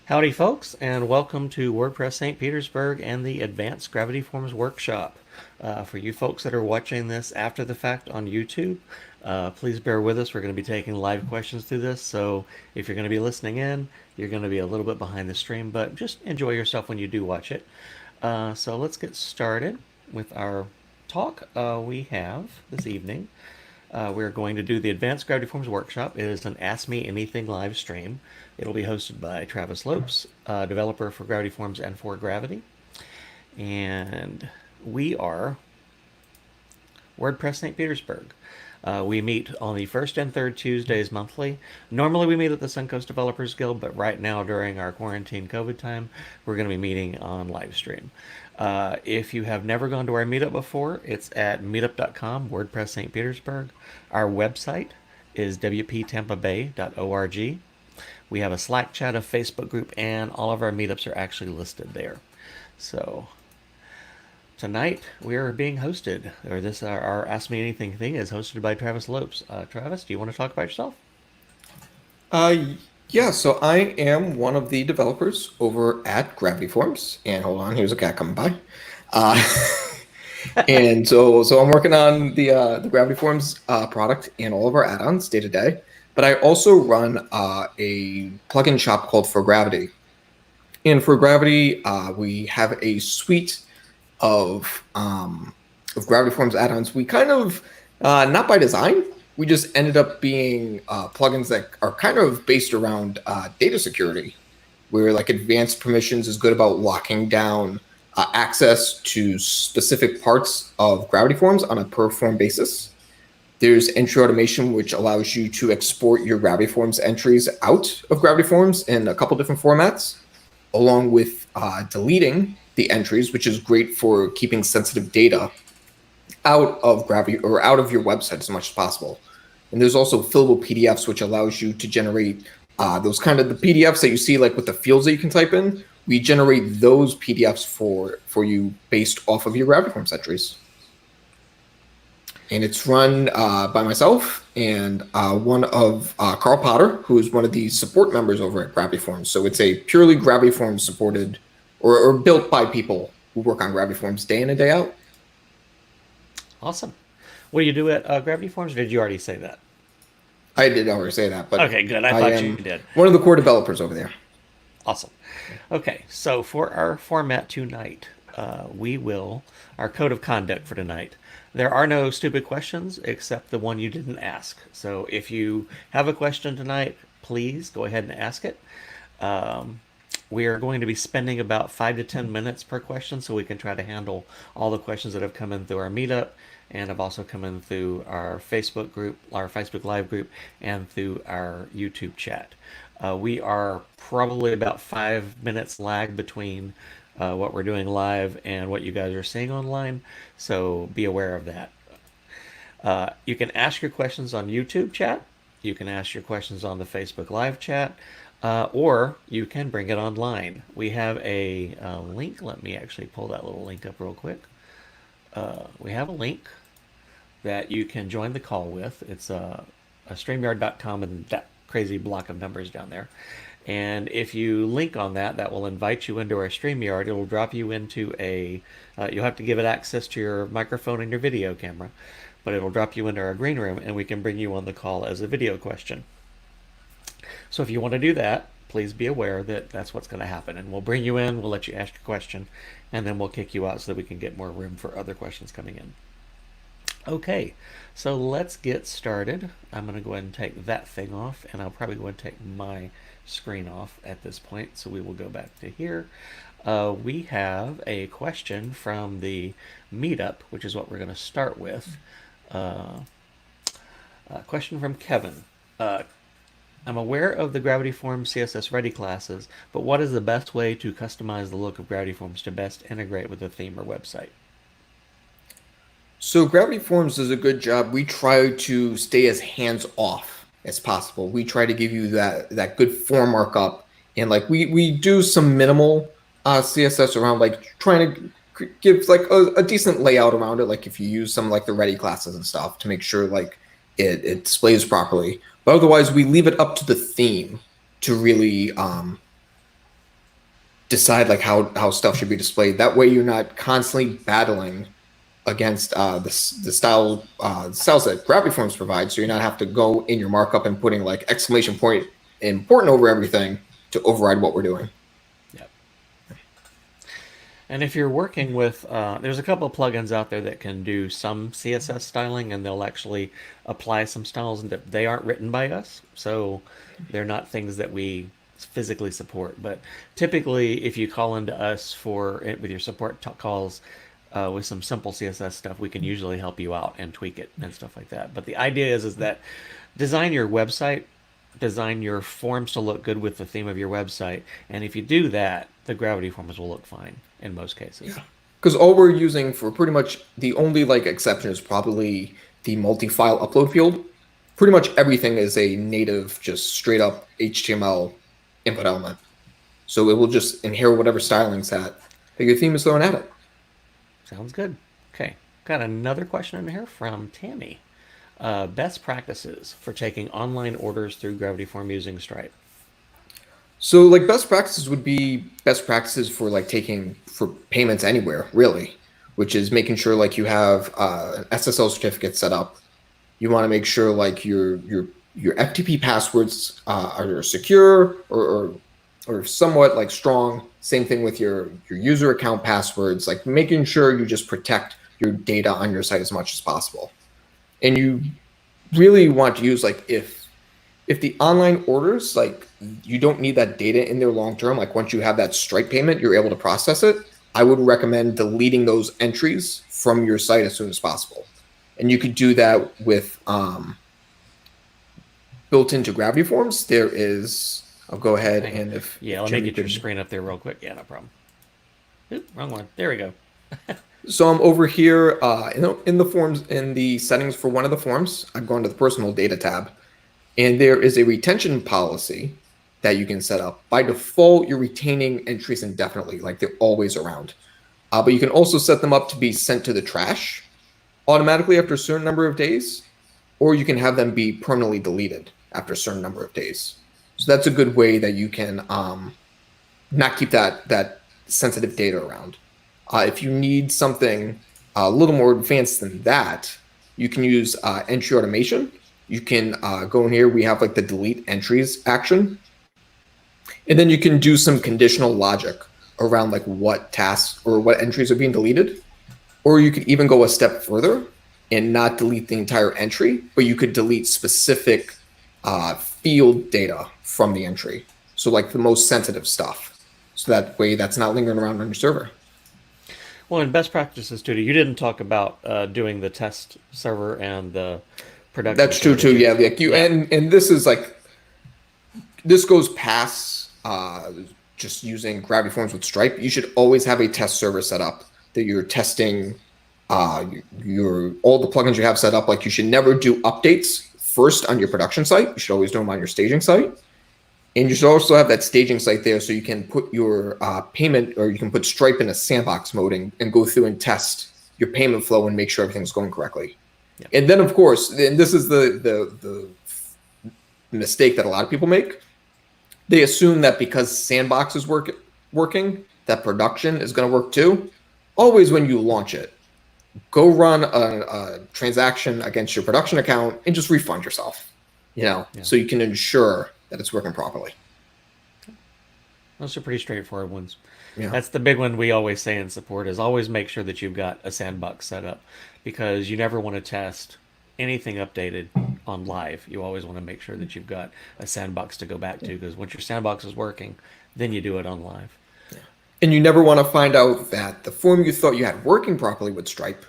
Howdy, folks, and welcome to WordPress St. Petersburg and the Advanced Gravity Forms Workshop. For you folks that are watching this after the fact on YouTube, please bear with us. We're going to be taking live questions through this, so if you're going to be listening in, you're going to be a little bit behind the stream, but just enjoy yourself when you do watch it. So let's get started with our talk we have this evening. We're going to do the Advanced Gravity Forms Workshop. It is an Ask Me Anything live stream. It'll be hosted by Travis Lopes, developer for Gravity Forms and ForGravity. And we are WordPress St. Petersburg. We meet on the first and third Tuesdays monthly. Normally we meet at the Suncoast Developers Guild, but right now during our quarantine COVID time, we're going to be meeting on live stream. If you have never gone to our meetup before, it's at meetup.com, WordPress St. Petersburg. Our website is wptampabay.org. We have a Slack chat, a Facebook group, and all of our meetups are actually listed there. So tonight we are being hosted, or this our Ask Me Anything thing is hosted by Travis Lopes. Travis, do you want to talk about yourself? Uh, yeah, so I am one of the developers over at Gravity Forms. And hold on, here's a cat coming by. Uh, and so I'm working on the Gravity Forms product and all of our add-ons day to day. But I also run a plugin shop called ForGravity. And ForGravity, we have a suite of Gravity Forms add-ons. We kind of, not by design, we just ended up being plugins that are kind of based around data security, where like advanced permissions is good about locking down access to specific parts of Gravity Forms on a per form basis. There's entry automation, which allows you to export your Gravity Forms entries out of Gravity Forms in a couple different formats, along with deleting the entries, which is great for keeping sensitive data out of Gravity or out of your website as much as possible. And there's also fillable PDFs, which allows you to generate those kind of the PDFs that you see like with the fields that you can type in. We generate those PDFs for you based off of your Gravity Forms entries. And it's run by myself and one of Carl Potter, who is one of the support members over at Gravity Forms. So it's a purely Gravity Forms supported or built by people who work on Gravity Forms day in and day out. Awesome. What do you do at Gravity Forms? Or did you already say that? I did already say that, but Okay, good. I I thought you am did. one of the core developers over there. Awesome. Okay, so for our format tonight, our code of conduct for tonight. There are no stupid questions except the one you didn't ask. So if you have a question tonight, please go ahead and ask it. We are going to be spending about 5 to 10 minutes per question so we can try to handle all the questions that have come in through our meetup and have also come in through our Facebook group, our Facebook Live group, and through our YouTube chat. We are probably about 5 minutes lag between what we're doing live and what you guys are seeing online, so be aware of that. You can ask your questions on YouTube chat. You can ask your questions on the Facebook Live chat, or you can bring it online. We have a link. Let me actually pull that little link up real quick. We have a link that you can join the call with. It's a StreamYard.com and that crazy block of numbers down there. And if you link on that, that will invite you into our StreamYard. It will drop you into you'll have to give it access to your microphone and your video camera, but it'll drop you into our green room and we can bring you on the call as a video question. So if you want to do that, please be aware that that's what's going to happen. And we'll bring you in, we'll let you ask your question, and then we'll kick you out so that we can get more room for other questions coming in. Okay, so let's get started. I'm going to go ahead and take that thing off, and I'll probably go ahead and take my screen off at this point. So we will go back to here. We have a question from the meetup, which is what we're going to start with. A question from Kevin. I'm aware of the Gravity Forms CSS Ready classes, but what is the best way to customize the look of Gravity Forms to best integrate with a theme or website? So Gravity Forms does a good job. We try to stay as hands-off as possible. We try to give you that good form markup, and like we do some minimal CSS around like trying to give like a decent layout around it. Like if you use some like the Ready classes and stuff to make sure like it displays properly. But otherwise, we leave it up to the theme to really decide like how stuff should be displayed. That way, you're not constantly battling against the styles that Gravity Forms provide. So you're not have to go in your markup and putting like exclamation point important over everything to override what we're doing. Yep. And if you're working with, there's a couple of plugins out there that can do some CSS styling, and they'll actually apply some styles that they aren't written by us, so they're not things that we physically support. But typically, if you call into us with your support calls with some simple CSS stuff, we can usually help you out and tweak it and stuff like that. But the idea is that design your website, design your forms to look good with the theme of your website, and if you do that, the Gravity forms will look fine in most cases. Because all we're using for pretty much the only like exception is probably the multi-file upload field. Pretty much everything is a native, just straight up HTML input element. So it will just inherit whatever stylings that your theme is throwing at it. Sounds good. Okay, got another question in here from Tammy. Best practices for taking online orders through Gravity Form using Stripe. So like best practices would be best practices for like taking for payments anywhere really, which is making sure like you have an SSL certificate set up. You want to make sure like your FTP passwords are secure or somewhat like strong. Same thing with your user account passwords, like making sure you just protect your data on your site as much as possible. And you really want to use like if the online orders, like you don't need that data in there long term, like once you have that Stripe payment, you're able to process it. I would recommend deleting those entries from your site as soon as possible. And you could do that with built into Gravity Forms. There is, I'll go ahead and if let me get your screen up there real quick. Yeah, no problem. Oop, wrong one. There we go. So I'm over here in the forms, in the settings for one of the forms. I'm going to the personal data tab, and there is a retention policy that you can set up. By default, you're retaining entries indefinitely, like they're always around. But you can also set them up to be sent to the trash automatically after a certain number of days, or you can have them be permanently deleted after a certain number of days. So that's a good way that you can not keep that sensitive data around. If you need something a little more advanced than that, you can use entry automation. You can go in here. We have like the delete entries action. And then you can do some conditional logic around like what tasks or what entries are being deleted. Or you could even go a step further and not delete the entire entry, but you could delete specific field data from the entry. So like the most sensitive stuff. So that way that's not lingering around on your server. Well, in best practices, too, you didn't talk about doing the test server and the production. That's true too. Yeah, like and this is like this goes past just using Gravity Forms with Stripe. You should always have a test server set up that you're testing all the plugins you have set up. Like you should never do updates first on your production site. You should always do them on your staging site. And you should also have that staging site there so you can put your payment, or you can put Stripe in a sandbox mode and go through and test your payment flow and make sure everything's going correctly. Yep. And then, of course, and this is the mistake that a lot of people make. They assume that because sandbox is working, that production is going to work too. Always when you launch it, go run a transaction against your production account and just refund yourself, so you can ensure that it's working properly. Those are pretty straightforward ones. Yeah. That's the big one we always say in support is always make sure that you've got a sandbox set up, because you never want to test anything updated on live. You always want to make sure that you've got a sandbox to go back to, because once your sandbox is working, then you do it on live. Yeah. And you never want to find out that the form you thought you had working properly with Stripe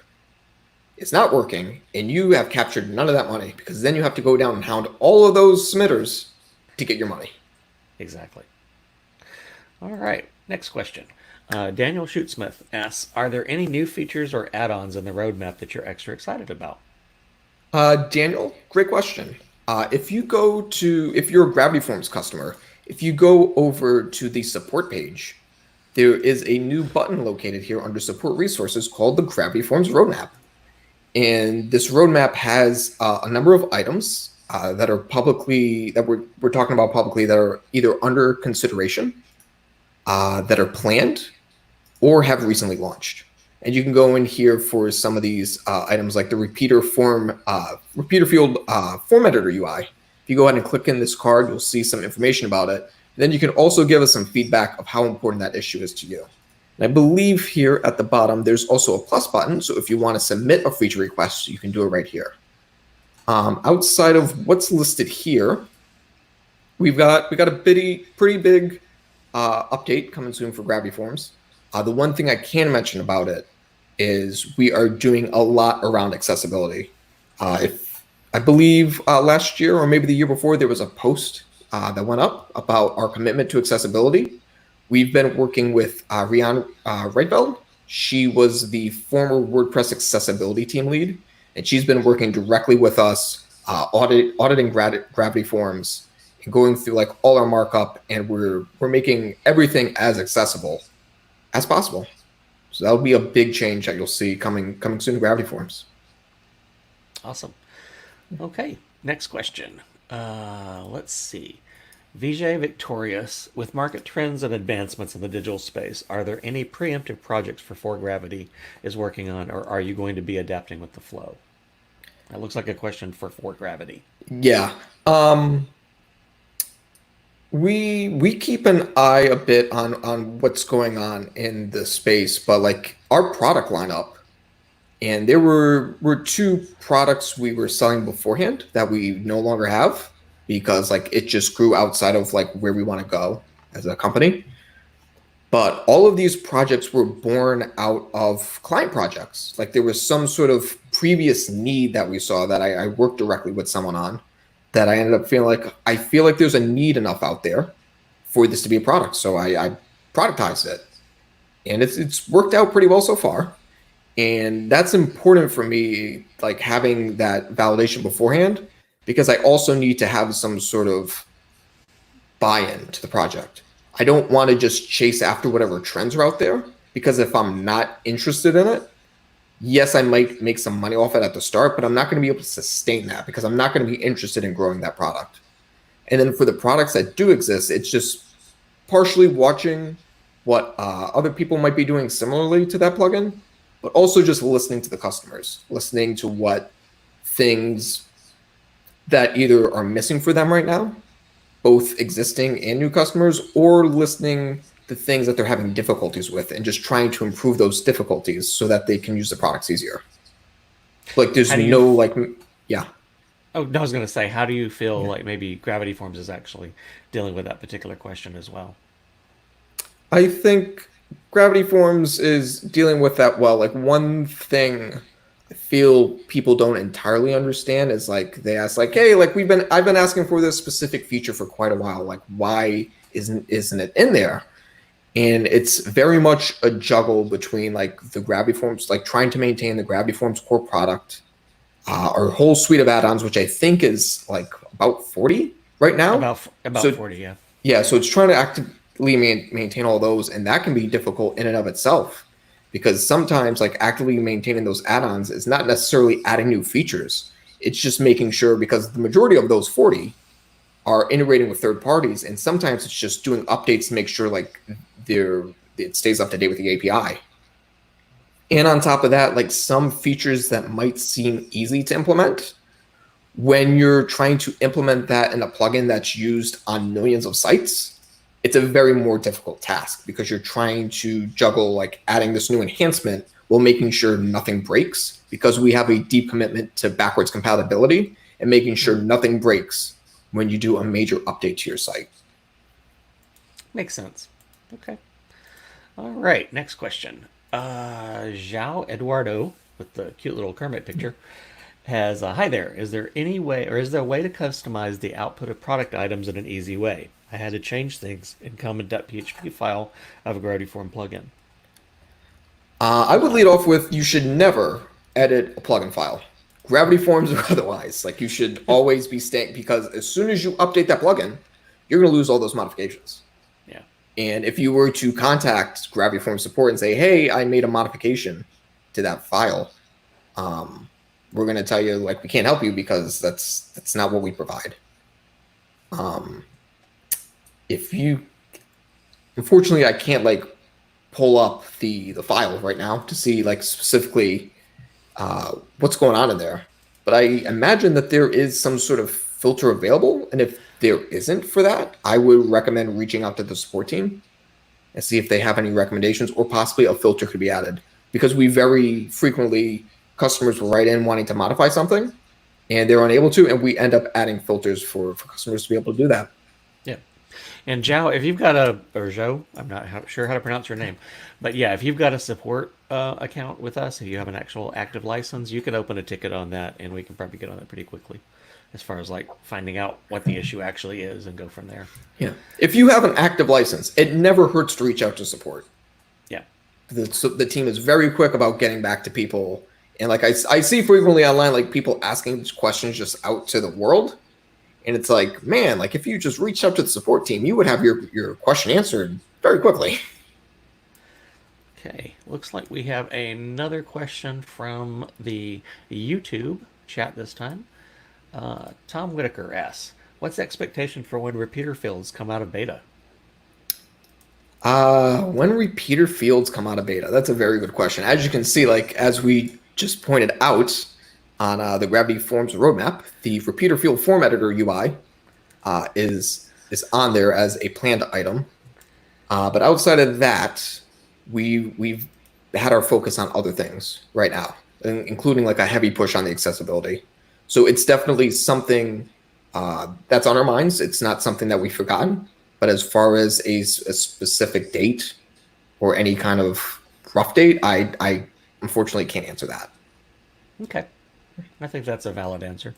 is not working, and you have captured none of that money, because then you have to go down and hound all of those submitters to get your money. Exactly. All right. Next question. Daniel Shootsmith asks, are there any new features or add-ons in the roadmap that you're extra excited about? Daniel, great question. If you're a Gravity Forms customer, if you go over to the support page, there is a new button located here under support resources called the Gravity Forms Roadmap. And this roadmap has a number of items that we're talking about publicly that are either under consideration that are planned or have recently launched. And you can go in here for some of these items like the repeater field form editor UI. If you go ahead and click in this card, you'll see some information about it. And then you can also give us some feedback of how important that issue is to you. And I believe here at the bottom, there's also a plus button. So if you want to submit a feature request, you can do it right here. Outside of what's listed here, we got a pretty big update coming soon for Gravity Forms. The one thing I can mention about it is we are doing a lot around accessibility. If I believe last year or maybe the year before, there was a post that went up about our commitment to accessibility. We've been working with Rian Reidveld. She was the former WordPress accessibility team lead, and she's been working directly with us, auditing Gravity Forms and going through like all our markup, and we're making everything as accessible as possible. So that'll be a big change that you'll see coming soon to Gravity Forms. Awesome. Okay, next question. Let's see. Vijay Victorious, with market trends and advancements in the digital space, are there any preemptive projects for ForGravity is working on, or are you going to be adapting with the flow? That looks like a question for ForGravity. Yeah. We keep an eye a bit on what's going on in the space, but like our product lineup, and there were two products we were selling beforehand that we no longer have because like it just grew outside of like where we want to go as a company. But all of these projects were born out of client projects. Like there was some sort of previous need that we saw that I worked directly with someone on, that I ended up feeling like I feel like there's a need enough out there for this to be a product. So I productized it, and it's worked out pretty well so far. And that's important for me, like having that validation beforehand, because I also need to have some sort of buy-in to the project. I don't want to just chase after whatever trends are out there, because if I'm not interested in it, yes, I might make some money off it at the start, but I'm not going to be able to sustain that because I'm not going to be interested in growing that product. And then for the products that do exist, it's just partially watching what other people might be doing similarly to that plugin, but also just listening to the customers, listening to what things that either are missing for them right now, both existing and new customers, or listening to things that they're having difficulties with and just trying to improve those difficulties so that they can use the products easier. Like there's no like, yeah. Oh, no, I was going to say, how do you feel like maybe Gravity Forms is actually dealing with that particular question as well? I think Gravity Forms is dealing with that well. Like one thing I feel people don't entirely understand is like they ask like, hey, like I've been asking for this specific feature for quite a while. Like why isn't it in there? And it's very much a juggle between like the Gravity Forms, like trying to maintain the Gravity Forms core product, our whole suite of add-ons, which I think is like about 40 right now. About so, 40, yeah. Yeah, so it's trying to actively maintain all those, and that can be difficult in and of itself, because sometimes like actively maintaining those add-ons is not necessarily adding new features. It's just making sure, because the majority of those 40 are integrating with third parties, and sometimes it's just doing updates to make sure like it stays up to date with the API. And on top of that, like some features that might seem easy to implement, when you're trying to implement that in a plugin that's used on millions of sites, it's a very more difficult task, because you're trying to juggle like adding this new enhancement while making sure nothing breaks, because we have a deep commitment to backwards compatibility and making sure nothing breaks when you do a major update to your site. Makes sense. Okay. All right. Next question. Zhao Eduardo, with the cute little Kermit picture, has hi there. Is there any way, or is there a way to customize the output of product items in an easy way? I had to change things in common.php file of a Gravity Form plugin. I would lead off with, you should never edit a plugin file, Gravity Forms or otherwise. Like you should always be staying, because as soon as you update that plugin, you're going to lose all those modifications. Yeah. And if you were to contact Gravity Form support and say, hey, I made a modification to that file, we're going to tell you like we can't help you, because that's not what we provide. If you Unfortunately, I can't like pull up the file right now to see like specifically what's going on in there. But I imagine that there is some sort of filter available, and if there isn't for that, I would recommend reaching out to the support team and see if they have any recommendations, or possibly a filter could be added, because we very frequently customers will write in wanting to modify something and they're unable to, and we end up adding filters for customers to be able to do that. Yeah. And Zhao, if you've got a, or Zhou, I'm not sure how to pronounce your name, but yeah, if you've got a support account with us, if you have an actual active license, you can open a ticket on that, and we can probably get on it pretty quickly, as far as like finding out what the issue actually is and go from there. Yeah, if you have an active license, it never hurts to reach out to support. Yeah. The team is very quick about getting back to people, and like I see frequently online, like people asking these questions just out to the world, and it's like, man, like if you just reached out to the support team, you would have your question answered very quickly. Okay, looks like we have another question from the YouTube chat this time. Tom Whitaker asks, "What's the expectation for when repeater fields come out of beta?" When repeater fields come out of beta? That's a very good question. As you can see, like as we just pointed out on the Gravity Forms roadmap, the repeater field form editor UI is on there as a planned item. But outside of that, we've had our focus on other things right now, including like a heavy push on the accessibility. So it's definitely something that's on our minds. It's not something that we've forgotten. But as far as a specific date or any kind of rough date, I unfortunately can't answer that. Okay, I think that's a valid answer.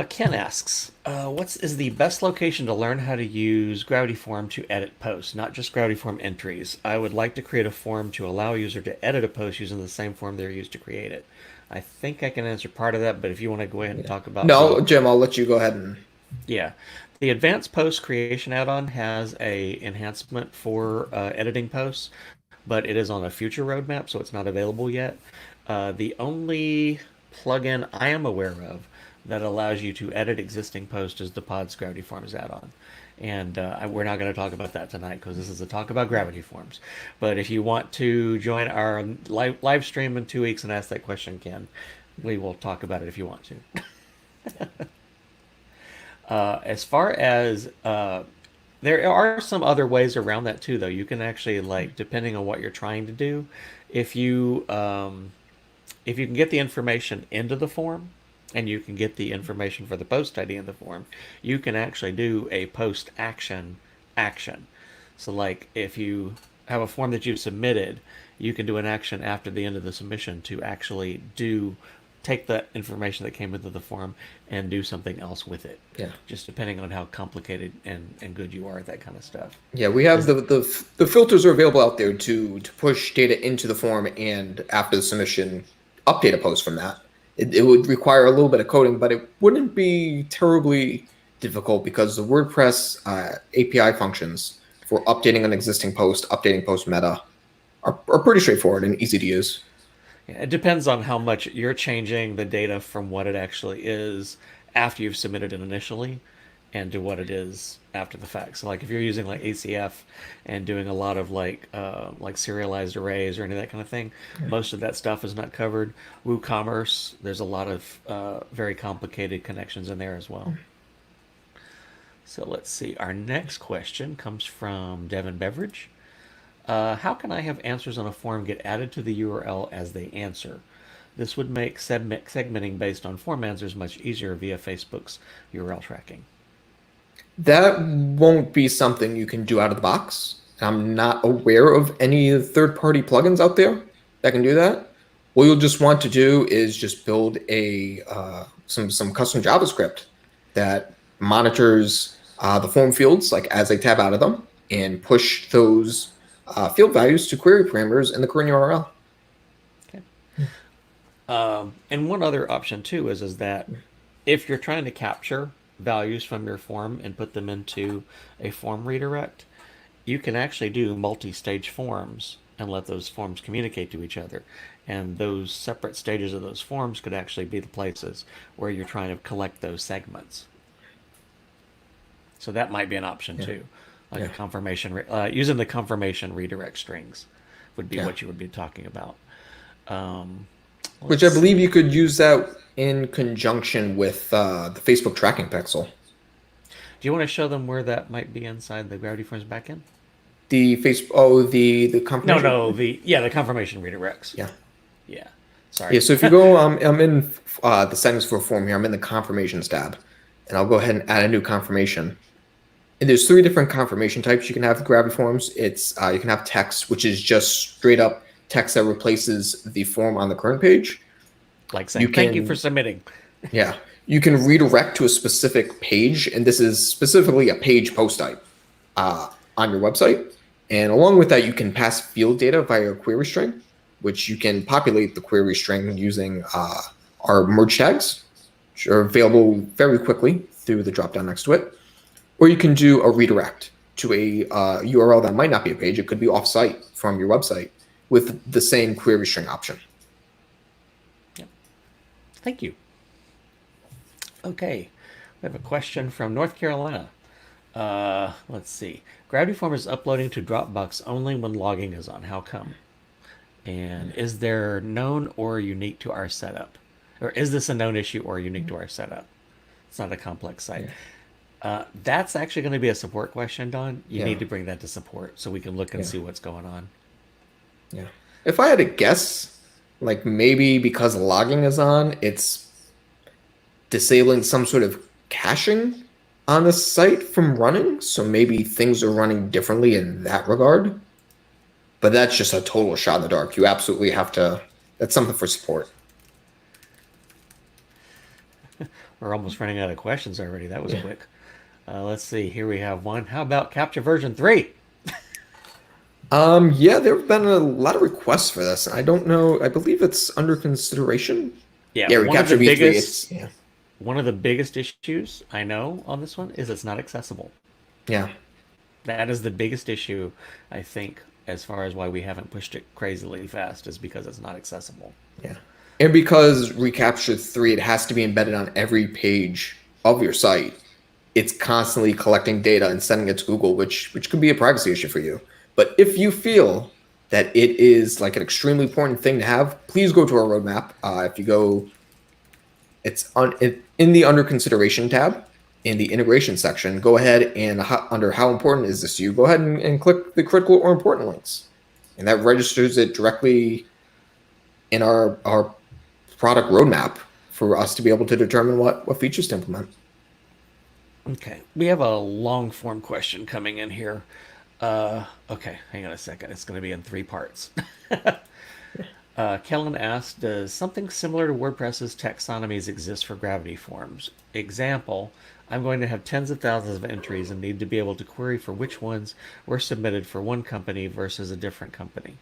Ken asks, "What is the best location to learn how to use Gravity Form to edit posts, not just Gravity Form entries? I would like to create a form to allow a user to edit a post using the same form they're used to create it." I think I can answer part of that, but if you want to go ahead and talk about No, the Jim, I'll let you go ahead and. yeah, the advanced post creation add-on has a enhancement for editing posts, but it is on a future roadmap, so it's not available yet. The only plugin I am aware of that allows you to edit existing posts is the Pods Gravity Forms add-on. And we're not going to talk about that tonight because this is a talk about Gravity Forms. But if you want to join our live stream in 2 weeks and ask that question, Ken, we will talk about it if you want to. As far as there are some other ways around that too, though. You can actually like, depending on what you're trying to do, if you if you can get the information into the form, and you can get the information for the post ID in the form, you can actually do a post action. So like if you have a form that you've submitted, you can do an action after the end of the submission to actually do take that information that came into the form and do something else with it. Yeah. Just depending on how complicated and good you are at that kind of stuff. Yeah, we have the filters are available out there to push data into the form, and after the submission, update a post from that. It would require a little bit of coding, but it wouldn't be terribly difficult because the WordPress API functions for updating an existing post, updating post meta, are pretty straightforward and easy to use. Yeah, it depends on how much you're changing the data from what it actually is after you've submitted it initially and to what it is after the fact. So like if you're using like ACF and doing a lot of like serialized arrays or any of that kind of thing, most of that stuff is not covered. WooCommerce, there's a lot of very complicated connections in there as well. So let's see. Our next question comes from Devin Beveridge. How can I have answers on a form get added to the URL as they answer? This would make segmenting based on form answers much easier via Facebook's URL tracking. That won't be something you can do out of the box. I'm not aware of any third-party plugins out there that can do that. What you'll just want to do is just build a some custom JavaScript that monitors the form fields like as they tab out of them and push those field values to query parameters in the current URL. Okay. And one other option too is that if you're trying to capture values from your form and put them into a form redirect, you can actually do multi-stage forms and let those forms communicate to each other. And those separate stages of those forms could actually be the places where you're trying to collect those segments. So that might be an option too. like a Yeah. confirmation, using the confirmation redirect strings would be Yeah. what you would be talking about. Um, Which let's I believe you see. could use that in conjunction with the Facebook tracking pixel. Do you want to show them where that might be inside the Gravity Forms backend? The face oh the No, confirmation? no, the confirmation redirects. Yeah. Yeah, sorry. Yeah, so if you go, I'm in the settings for a form here. I'm in the confirmations tab, and I'll go ahead and add a new confirmation. And there's three different confirmation types you can have with Gravity Forms. It's you can have text, which is just straight up text that replaces the form on the current page. Like You saying thank you for can, submitting. yeah, you can redirect to a specific page, and this is specifically a page post type on your website. And along with that, you can pass field data via a query string, which you can populate the query string using our merge tags, which are available very quickly through the dropdown next to it. Or you can do a redirect to a URL that might not be a page. It could be offsite from your website with the same query string option. Yep. Thank you. Okay, we have a question from North Carolina. Let's see. Gravity Form is uploading to Dropbox only when logging is on. How come? And is there known or unique to our setup? Or is this a known issue or unique to our setup? It's not a complex site. That's actually going to be a support question, Don. You Yeah. need to bring that to support so we can look and Yeah. see what's going on. Yeah. If I had to guess, like maybe because logging is on, it's disabling some sort of caching on the site from running. So maybe things are running differently in that regard. But that's just a total shot in the dark. You absolutely have to, that's something for support. We're almost running out of questions already. That was Yeah. quick. Let's see. Here we have one. How about Capture version 3? Yeah, there have been a lot of requests for this. I don't know. I believe it's under consideration. Yeah, Yeah, one of the Recapture V3. biggest It's yeah, one of the biggest issues I know on this one is it's not accessible. yeah, That is the biggest issue, I think, as far as why we haven't pushed it crazily fast, is because it's not accessible. yeah. And because Recapture 3, it has to be embedded on every page of your site. It's constantly collecting data and sending it to Google, which could be a privacy issue for you. But if you feel that it is like an extremely important thing to have, please go to our roadmap. If you go, it's in the under consideration tab in the integration section. Go ahead and under how important is this to you? Go ahead and click the critical or important links, and that registers it directly in our product roadmap for us to be able to determine what features to implement. Okay, we have a long form question coming in here. Okay, hang on a second. It's going to be in 3 parts. Kellen asked, does something similar to WordPress's taxonomies exist for Gravity Forms? Example, I'm going to have tens of thousands of entries and need to be able to query for which ones were submitted for one company versus a different company.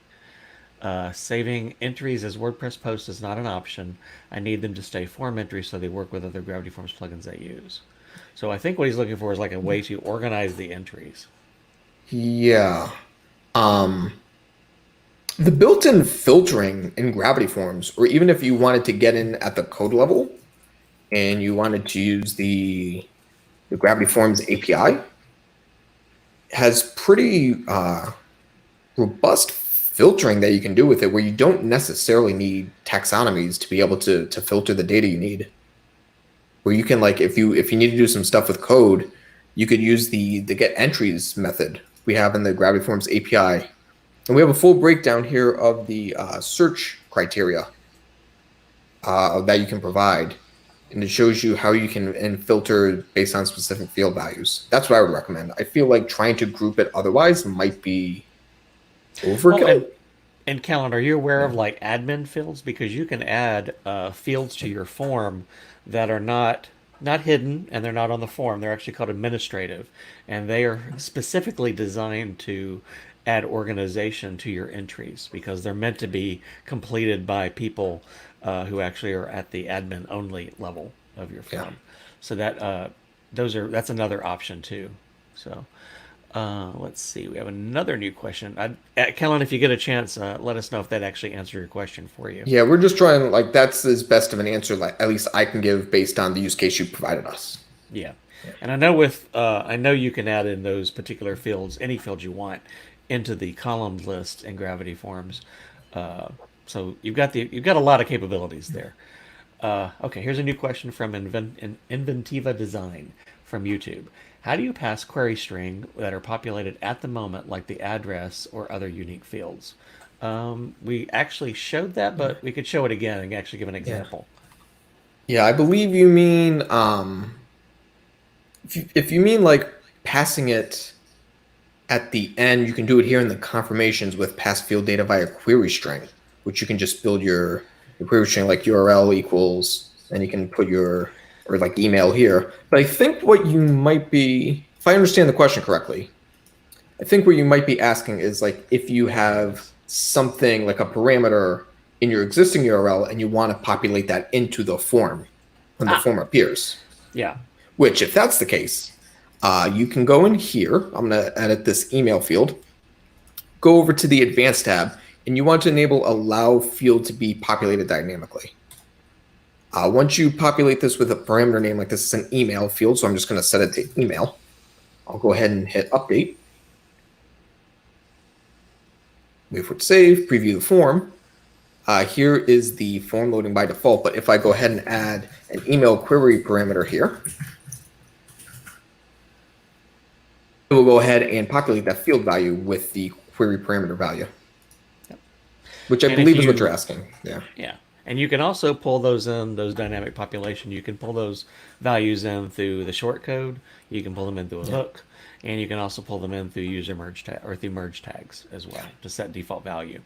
Saving entries as WordPress posts is not an option. I need them to stay form entries so they work with other Gravity Forms plugins I use. So I think what he's looking for is like a way to organize the entries. Yeah. Um, the built-in filtering in Gravity Forms, or even if you wanted to get in at the code level and you wanted to use the Gravity Forms API, has pretty robust filtering that you can do with it, where you don't necessarily need taxonomies to be able to filter the data you need. Where you can, like, if you need to do some stuff with code, you could use the get entries method we have in the Gravity Forms API. And we have a full breakdown here of the search criteria that you can provide. And it shows you how you can filter based on specific field values. That's what I would recommend. I feel like trying to group it otherwise might be overkill. Well, and Callan, are you aware of like admin fields? Because you can add fields to your form that are not hidden and they're not on the form. They're actually called administrative, and they are specifically designed to add organization to your entries because they're meant to be completed by people who actually are at the admin only level of your form. So that's another option too. So let's see. We have another new question. Kellen, if you get a chance, let us know if that actually answered your question for you. Yeah, we're just trying, like, that's as best of an answer, like, at least I can give based on the use case you provided us. Yeah. And I know with I know you can add in those particular fields, any field you want, into the columns list in Gravity Forms. Uh, so you've got a lot of capabilities there. Okay, here's a new question from Inventiva Design from YouTube. How do you pass query string that are populated at the moment, like the address or other unique fields? We actually showed that, Yeah. but we could show it again and actually give an Yeah. example. Yeah, I believe you mean if you mean like passing it at the end, you can do it here in the confirmations with pass field data via query string, which you can just build your query string like URL equals, and you can put your or like email here. But I think what you might be, if I understand the question correctly, I think what you might be asking is like if you have something like a parameter in your existing URL and you want to populate that into the form when the Ah, form appears. yeah. Which, if that's the case, you can go in here. I'm going to edit this email field. Go over to the advanced tab, and you want to enable allow field to be populated dynamically. Once you populate this with a parameter name like this is an email field, so I'm just going to set it to email. I'll go ahead and hit update. Wait for it to save, preview the form. Here is the form loading by default, but if I go ahead and add an email query parameter here, it will go ahead and populate that field value with the query parameter value, which I And if believe is what you're you asking. Yeah. Yeah. And you can also pull those in, those dynamic population. You can pull those values in through the short code. You can pull them in through a Yeah. hook. And you can also pull them in through user merge tag or through merge tags as well to set default value.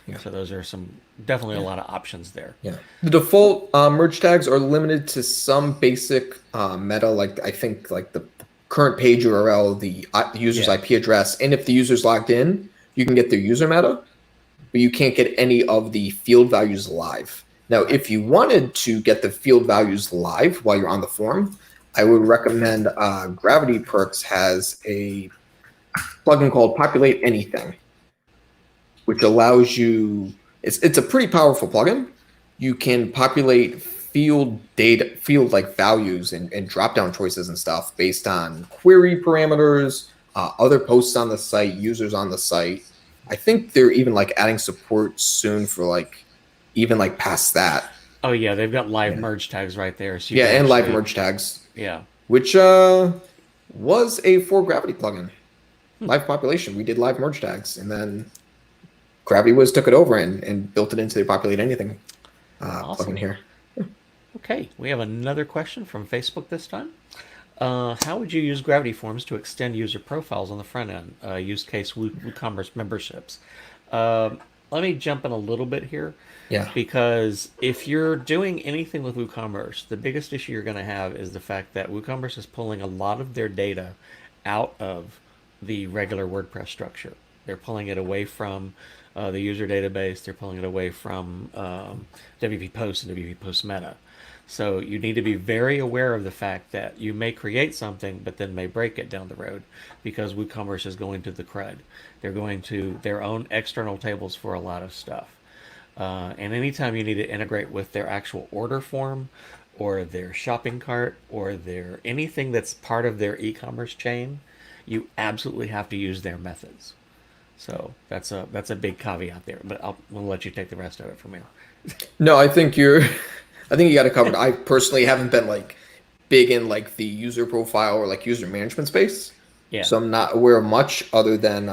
Yeah. So those are some definitely a Yeah. lot of options there. Yeah. The default merge tags are limited to some basic meta, like I think like the current page URL, the user's Yeah. IP address, and if the user's logged in, you can get their user meta, but you can't get any of the field values live. Now, if you wanted to get the field values live while you're on the form, I would recommend Gravity Perks has a plugin called Populate Anything, which allows you. It's a pretty powerful plugin. You can populate field data, field like values and drop down choices and stuff based on query parameters, other posts on the site, users on the site. I think they're even like adding support soon for like even like past that. Oh yeah, they've got live Yeah, merge tags right there, so you yeah, can and live actually merge tags, yeah. which was a ForGravity plugin. Live population, we did live merge tags, and then Gravity Wiz took it over and built it into the Populate Anything plugin Awesome. here. Okay, we have another question from Facebook this time. How would you use Gravity Forms to extend user profiles on the front end? Use case WooCommerce memberships. Let me jump in a little bit here Yeah, because if you're doing anything with WooCommerce, the biggest issue you're going to have is the fact that WooCommerce is pulling a lot of their data out of the regular WordPress structure. They're pulling it away from the user database. They're pulling it away from WP Post and WP Post Meta. So you need to be very aware of the fact that you may create something, but then may break it down the road because WooCommerce is going to the CRUD. They're going to their own external tables for a lot of stuff. And anytime you need to integrate with their actual order form or their shopping cart or their anything that's part of their e-commerce chain, you absolutely have to use their methods. So that's a big caveat there. But I'll let you take the rest of it from here. no, I think you're. I think you got it covered. I personally haven't been like big in like the user profile or like user management space, Yeah. so I'm not aware of much other than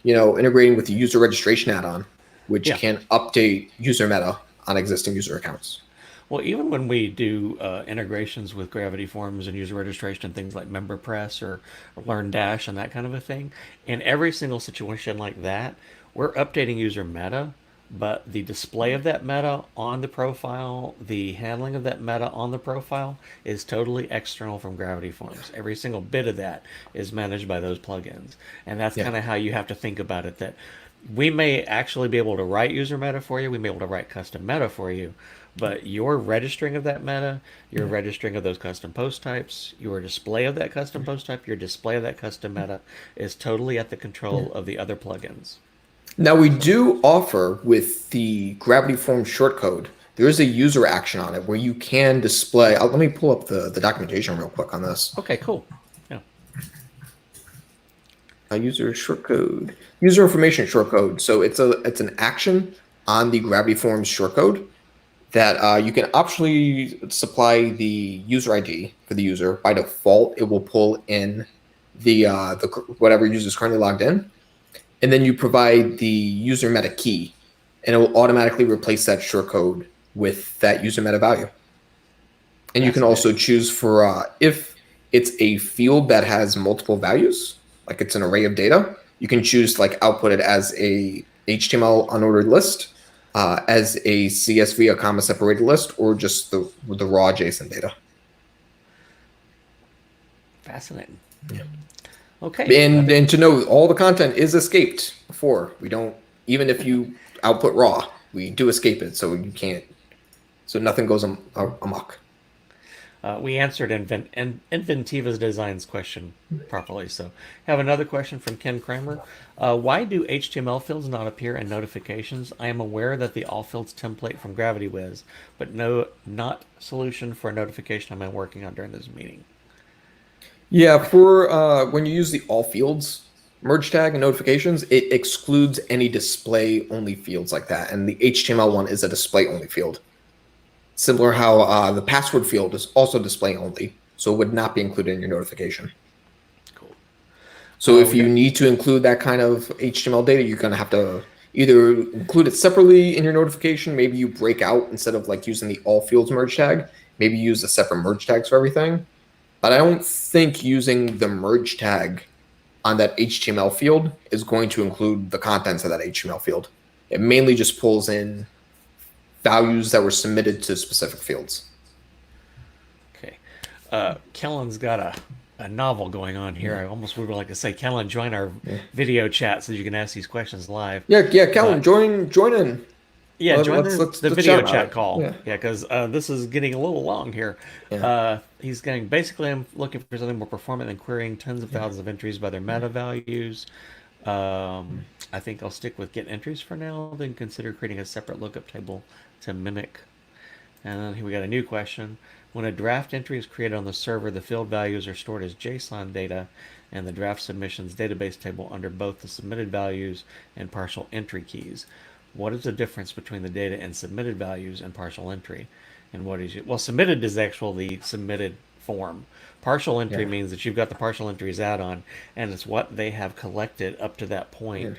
integrating with the user registration add-on, which Yeah. can update user meta on existing user accounts. Well, even when we do integrations with Gravity Forms and user registration and things like MemberPress or Learn Dash and that kind of a thing, in every single situation like that, we're updating user meta, but the display of that meta on the profile, the handling of that meta on the profile is totally external from Gravity Forms. Every single bit of that is managed by those plugins. And that's Yeah, kind of how you have to think about it that we may actually be able to write user meta for you, we may be able to write custom meta for you, but your registering of that meta, your yeah, registering of those custom post types, your display of that custom post type, your display of that custom meta is totally at the yeah. control of the other plugins. Now we So, do offer with the Gravity Form shortcode there is a user action on it where you can display. Let me pull up the documentation real quick on this. Okay, cool. Yeah. User shortcode, user information shortcode. So it's an action on the Gravity Forms shortcode that you can optionally supply the user ID for the user. By default, it will pull in the whatever user is currently logged in, and then you provide the user meta key, and it will automatically replace that shortcode with that user meta value. And you can also choose for if it's a field that has multiple values, like it's an array of data, you can choose to like output it as a HTML unordered list, as a CSV, a comma separated list, or just the raw JSON data. Fascinating. Yeah. Okay. And to know all the content is escaped before. We don't, even if you output raw, we do escape it, so you can't, so nothing goes amok. We answered Inventiva's designs question properly. So, have another question from Ken Kramer. Why do HTML fields not appear in notifications? I am aware that the all fields template from GravityWiz, but not solution for a notification I'm working on during this meeting. Yeah, for when you use the all fields merge tag and notifications, it excludes any display only fields like that, and the HTML one is a display only field. Similar how the password field is also display only, so it would not be included in your notification. Cool. So if you need to include that kind of HTML data, you're going to have to either include it separately in your notification. Maybe you break out instead of like using the all fields merge tag. Maybe use the separate merge tags for everything. But I don't think using the merge tag on that HTML field is going to include the contents of that HTML field. It mainly just pulls in values that were submitted to specific fields. Okay. Kellen's got a novel going on here. I almost would like to say, Kellen, join our video chat so you can ask these questions live. Yeah, Kellen, join in. Yeah, join the video chat call. Yeah, because this is getting a little long here. Yeah. He's getting, basically, I'm looking for something more performant than querying tens of thousands of entries by their meta values. I think I'll stick with get entries for now, then consider creating a separate lookup table to mimic. And then here we got a new question. When a draft entry is created on the server, the field values are stored as JSON data and the draft submissions database table under both the submitted values and partial entry keys. What is the difference between the data and submitted values and partial entry? And what is it? Well, submitted is actually the submitted form. Partial entry means that you've got the partial entries add-on, and it's what they have collected up to that point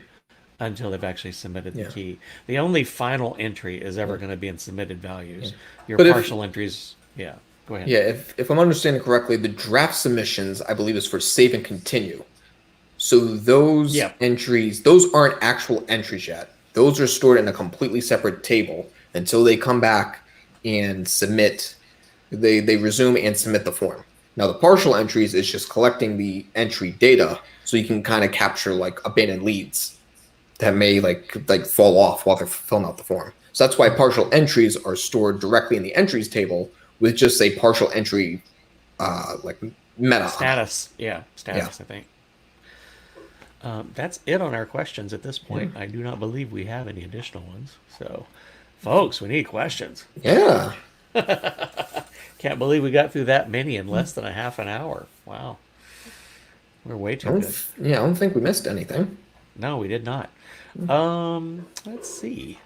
until they've actually submitted the key. The only final entry is ever going to be in submitted values. Your partial entries, go ahead. Yeah, if I'm understanding correctly, the draft submissions, I believe, is for save and continue. So those entries, those aren't actual entries yet. Those are stored in a completely separate table until they come back and submit. They resume and submit the form. Now, the partial entries is just collecting the entry data so you can kind of capture like abandoned leads that may like fall off while they're filling out the form. So that's why partial entries are stored directly in the entries table with just a partial entry like meta status. Status, I think. That's it on our questions at this point. I do not believe we have any additional ones. So, folks, we need questions. Yeah. Can't believe we got through that many in less than a half an hour. Wow. We're way too good. Yeah, I don't think we missed anything. No, we did not. Let's see.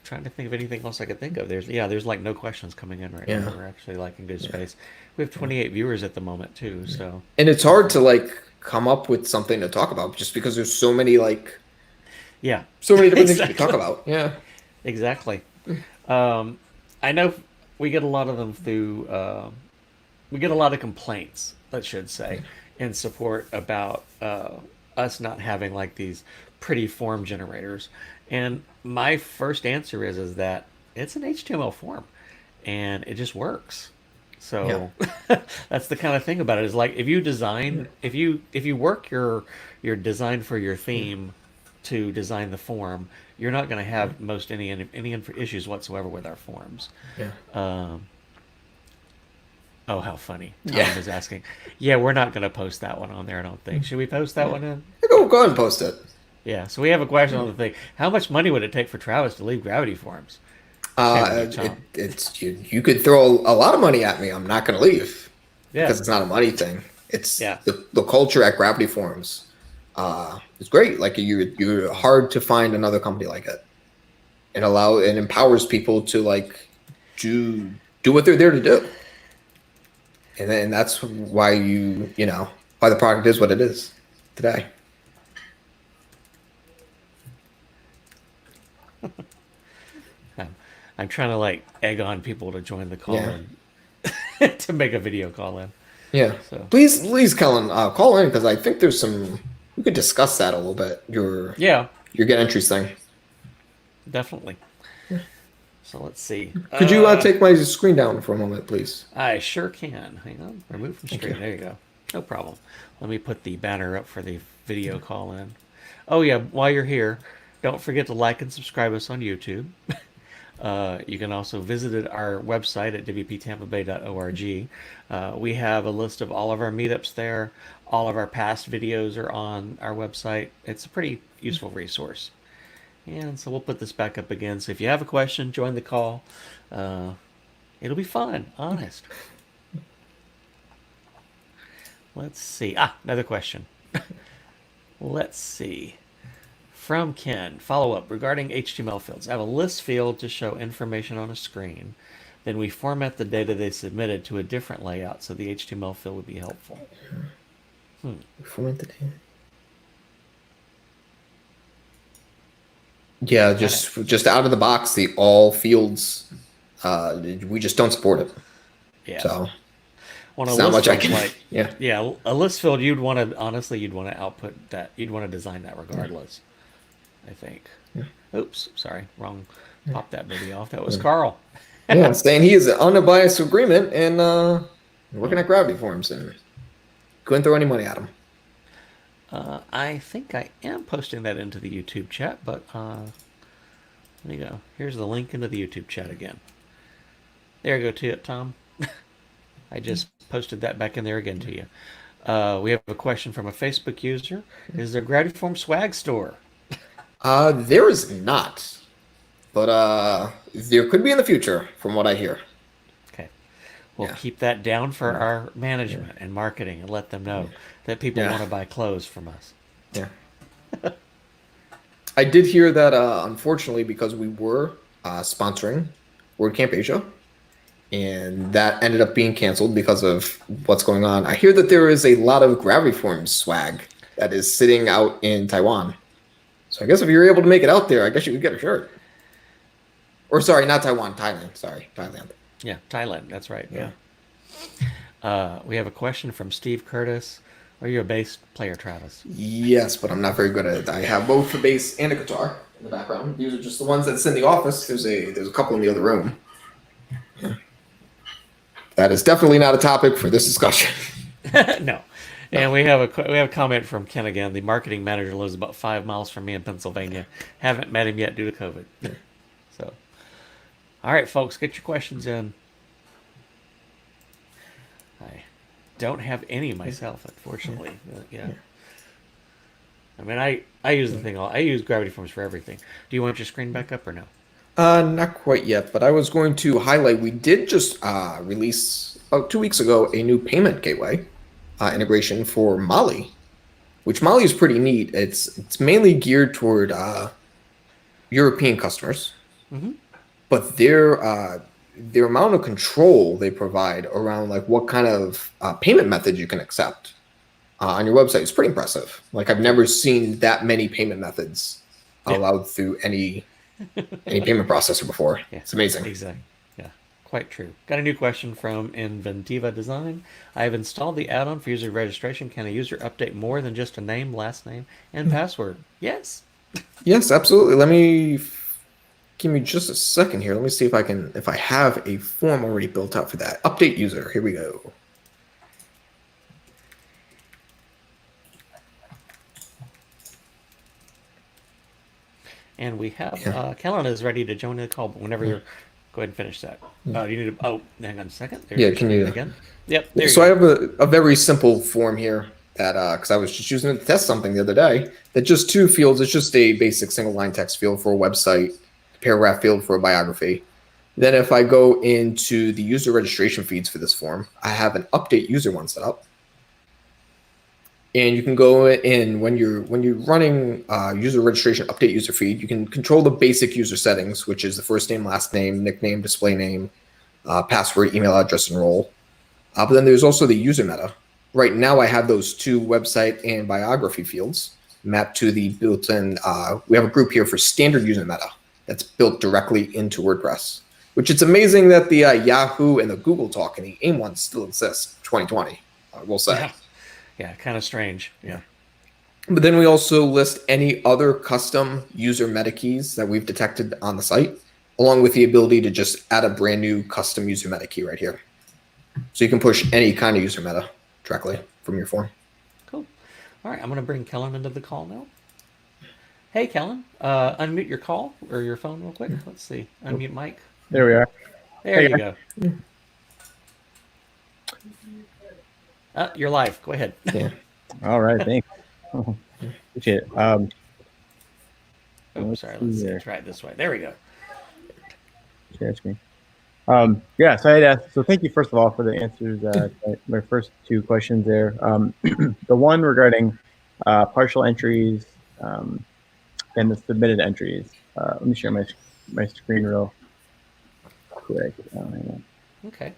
Trying to think of anything else I could think of. There's like no questions coming in right now. We're actually like in good space. We have 28 viewers at the moment too, so. And it's hard to like come up with something to talk about just because there's so many like so many different things to talk about. Yeah. Exactly. I know we get a lot of them through we get a lot of complaints, I should say, in support about us not having like these pretty form generators. And my first answer is that it's an HTML form and it just works. So that's the kind of thing about it, is like if you design, if you work your design for your theme to design the form, you're not going to have any issues whatsoever with our forms. Oh, how funny. Tom was asking. Yeah, we're not going to post that one on there, I don't think. Should we post that one in? Go ahead and post it. Yeah. So we have a question on the thing. How much money would it take for Travis to leave Gravity Forms? Tom. It's you could throw a lot of money at me. I'm not going to leave Yeah. because it's not a money thing. It's Yeah. the culture at Gravity Forums. It's great. Like you're hard to find another company like it. It empowers people to like do what they're there to do. And then that's why why the product is what it is today. I'm trying to like egg on people to join the call Yeah. in to make a video call in. Yeah. So Please, Kellen, call in because I think we could discuss that a little bit. yeah, Your get entries thing. definitely. So let's see. Could you take my screen down for a moment, please? I sure can. Hang on. Remove from screen. you. There you go. No problem. Let me put the banner up for the video call in. Oh yeah, while you're here, don't forget to like and subscribe us on YouTube. You can also visit our website at wptampabay.org. We have a list of all of our meetups there. All of our past videos are on our website. It's a pretty useful resource. And so we'll put this back up again. So if you have a question, join the call. It'll be fun, honest. Let's see. Another question. Let's see. From Ken, follow up regarding HTML fields. I have a list field to show information on a screen. Then we format the data they submitted to a different layout so the HTML field would be helpful. Format the data. Yeah, just out of the box, the all fields. We just don't support it. Yeah. So Well, it's not much I can. Like, yeah. A list field you'd want to output that. You'd want to design that regardless. I think. Yeah. Oops, sorry, wrong. Pop that baby off. That was Carl. Yeah, saying he is an unbiased agreement and working at Gravity Forums and couldn't throw any money at him. I think I am posting that into the YouTube chat, but there you go. Here's the link into the YouTube chat again. There you go to it, Tom. I just posted that back in there again to you. We have a question from a Facebook user. Is there a Gravity Form swag store? There is not, but there could be in the future, from what I hear. Okay. We'll keep that down for our management and marketing and let them know that people want to buy clothes from us. Yeah. I did hear that, unfortunately, because we were sponsoring WordCamp Asia, and that ended up being canceled because of what's going on. I hear that there is a lot of Gravity Forms swag that is sitting out in Taiwan. So I guess if you're able to make it out there, I guess you could get a shirt. Or sorry, not Taiwan, Thailand. Sorry, Thailand. Yeah, Thailand. That's right. Yeah. We have a question from Steve Curtis. Are you a bass player, Travis? Yes, but I'm not very good at it. I have both a bass and a guitar in the background. These are just the ones that's in the office. There's a couple in the other room. Yeah. That is definitely not a topic for this discussion. No. And we have a comment from Ken again. The marketing manager lives about 5 miles from me in Pennsylvania. Haven't met him yet due to COVID. So, all right, folks, get your questions in. I don't have any myself, unfortunately. Yeah. I mean, I use the thing. I use Gravity Forms for everything. Do you want your screen back up or no? Not quite yet, but I was going to highlight. We did just release about 2 weeks ago a new payment gateway integration for Mali, which Mali is pretty neat. It's mainly geared toward European customers, but their amount of control they provide around like what kind of payment method you can accept on your website is pretty impressive. Like I've never seen that many payment methods allowed through any payment processor before. Yeah, it's amazing. Exactly. Yeah, quite true. Got a new question from Inventiva Design. I have installed the add-on for user registration. Can a user update more than just a name, last name, and password? Yes. Yes, absolutely. Give me just a second here. Let me see if I have a form already built out for that. Update user. Here we go. And we have Kellen is ready to join the call, but whenever you're, go ahead and finish that. You need to, hang on a second. Can you again? Yep. So I have a very simple form here that because I was just using it to test something the other day. That just two fields. It's just a basic single line text field for a website, paragraph field for a biography. Then if I go into the user registration feeds for this form, I have an update user one set up. And you can go in when you're running user registration update user feed, you can control the basic user settings, which is the first name, last name, nickname, display name, password, email address, and role. But then there's also the user meta. Right now I have those two website and biography fields mapped to the built-in, we have a group here for standard user meta that's built directly into WordPress, which it's amazing that the Yahoo and the Google Talk and the AIM ones still exist, 2020, we'll say. Yeah, kind of strange. Yeah. But then we also list any other custom user meta keys that we've detected on the site, along with the ability to just add a brand new custom user meta key right here. So you can push any kind of user meta directly from your form. Cool. All right, I'm going to bring Kellen into the call now. Hey, Kellen, unmute your call or your phone real quick. Let's see. Unmute mic. There we are. There you go. You're live. Go ahead. Yeah. All right, thanks. Appreciate it. Oh, sorry. Let's see. Try it this way. There we go. Share screen. Yeah, so I'd ask, so thank you first of all for the answers. My first two questions there. The one regarding partial entries and the submitted entries. Let me share my screen real quick. Okay.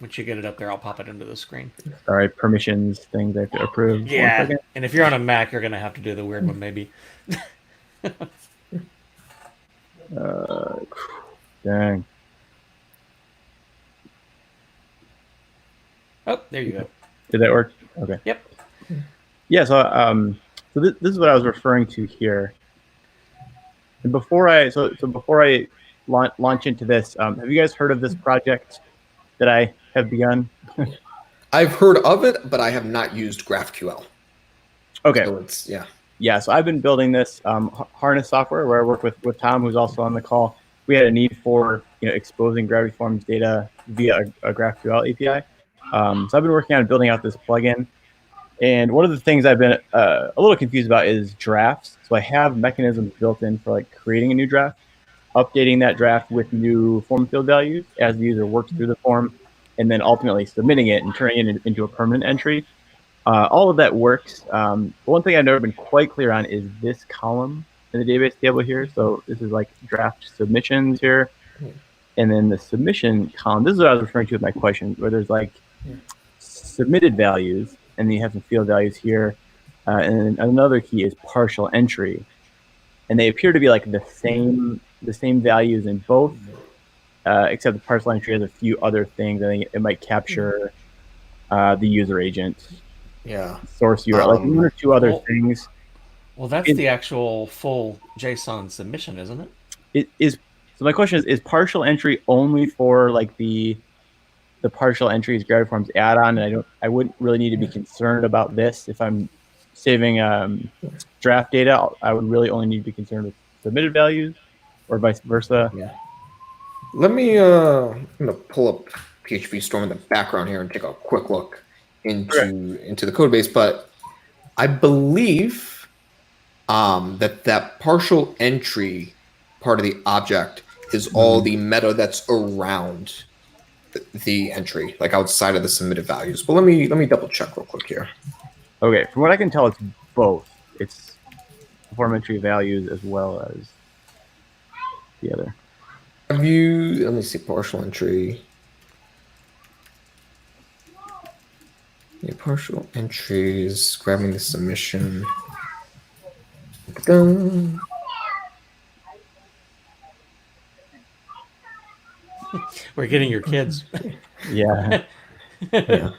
Once you get it up there, I'll pop it into the screen. All right, permissions, things I have to approve. Yeah, and if you're on a Mac, you're going to have to do the weird one, maybe. Dang. Oh, there you go. Did that work? Okay. Yep. Yeah, so this is what I was referring to here. And before I launch into this, have you guys heard of this project that I have begun? I've heard of it, but I have not used GraphQL. Okay. So it's, yeah. Yeah, so I've been building this harness software where I work with Tom, who's also on the call. We had a need for exposing Gravity Forms data via a GraphQL API. So I've been working on building out this plugin. And one of the things I've been a little confused about is drafts. So I have mechanisms built in for like creating a new draft, updating that draft with new form field values as the user works through the form, and then ultimately submitting it and turning it into a permanent entry. All of that works. One thing I've never been quite clear on is this column in the database table here. So this is like draft submissions here. And then the submission column, this is what I was referring to with my question, where there's like submitted values, and then you have some field values here. And then another key is partial entry. And they appear to be like the same values in both, except the partial entry has a few other things. I think it might capture the user agent. Yeah. Source URL, like one or two other things. Well, that's the actual full JSON submission, isn't it? It is. So my question is partial entry only for like the partial entries Gravity Forms add-on, and I wouldn't really need to be concerned about this if I'm saving draft data. I would really only need to be concerned with submitted values, or vice versa. Yeah. Let me. I'm gonna pull up PHP Storm in the background here and take a quick look into the code base, but I believe that partial entry part of the object is all the meta that's around the entry, like outside of the submitted values. But let me double check real quick here. Okay, from what I can tell, it's both. It's form entry values as well as the other. Have you? Let me see. Partial entry. Yeah, partial entries. Grabbing the submission. Dun. We're getting your kids. Yeah. Yeah.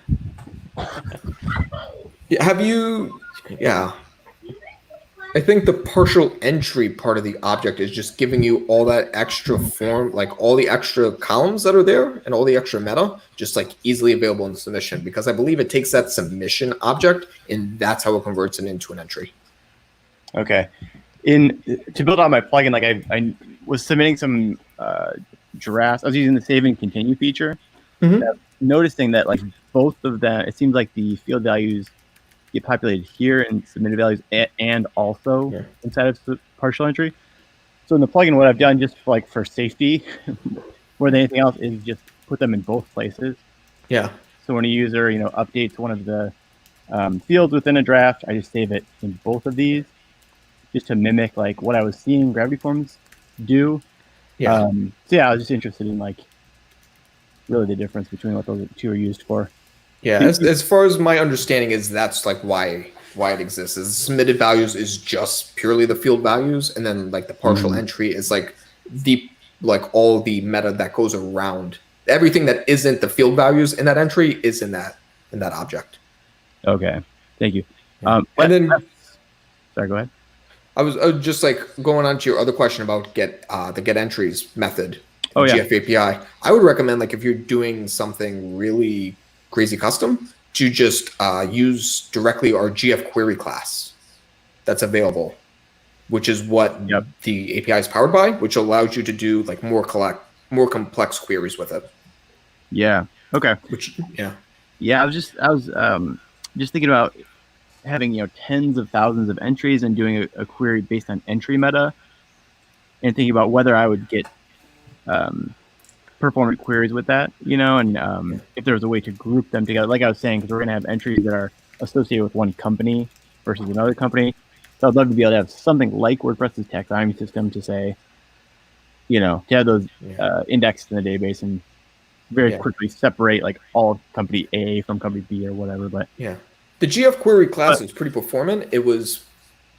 Yeah. Have you? Yeah. I think the partial entry part of the object is just giving you all that extra form, like all the extra columns that are there and all the extra meta, just like easily available in the submission, because I believe it takes that submission object and that's how it converts it into an entry. Okay. To build on my plugin, like I was submitting some drafts. I was using the save and continue feature. Noticing that like both of them, it seems like the field values get populated here and submitted values and also inside of partial entry. So in the plugin, what I've done just for safety more than anything else is just put them in both places. Yeah. So when a user, updates one of the fields within a draft, I just save it in both of these just to mimic what I was seeing Gravity Forms do. Yeah. So yeah, I was just interested in really the difference between what those two are used for. Yeah, as far as my understanding is, that's why it exists. Is submitted values is just purely the field values, and then the partial entry is the all the meta that goes around everything that isn't the field values in that entry is in that object. Okay, thank you. And then, sorry, go ahead. I was just going on to your other question about the get entries method. Oh, yeah. GF API. I would recommend if you're doing something really crazy custom to just use directly our GF query class that's available, which is what the API is powered by, which allows you to do more complex queries with it. Yeah. Okay. Yeah. I was just thinking about having tens of thousands of entries and doing a query based on entry meta, and thinking about whether I would get performant queries with that, and if there was a way to group them together, like I was saying, because we're going to have entries that are associated with one company versus another company. So I'd love to be able to have something like WordPress's taxonomy system to say, to have those indexed in the database and very quickly separate all company A from company B or whatever. But the GF query class is pretty performant. It was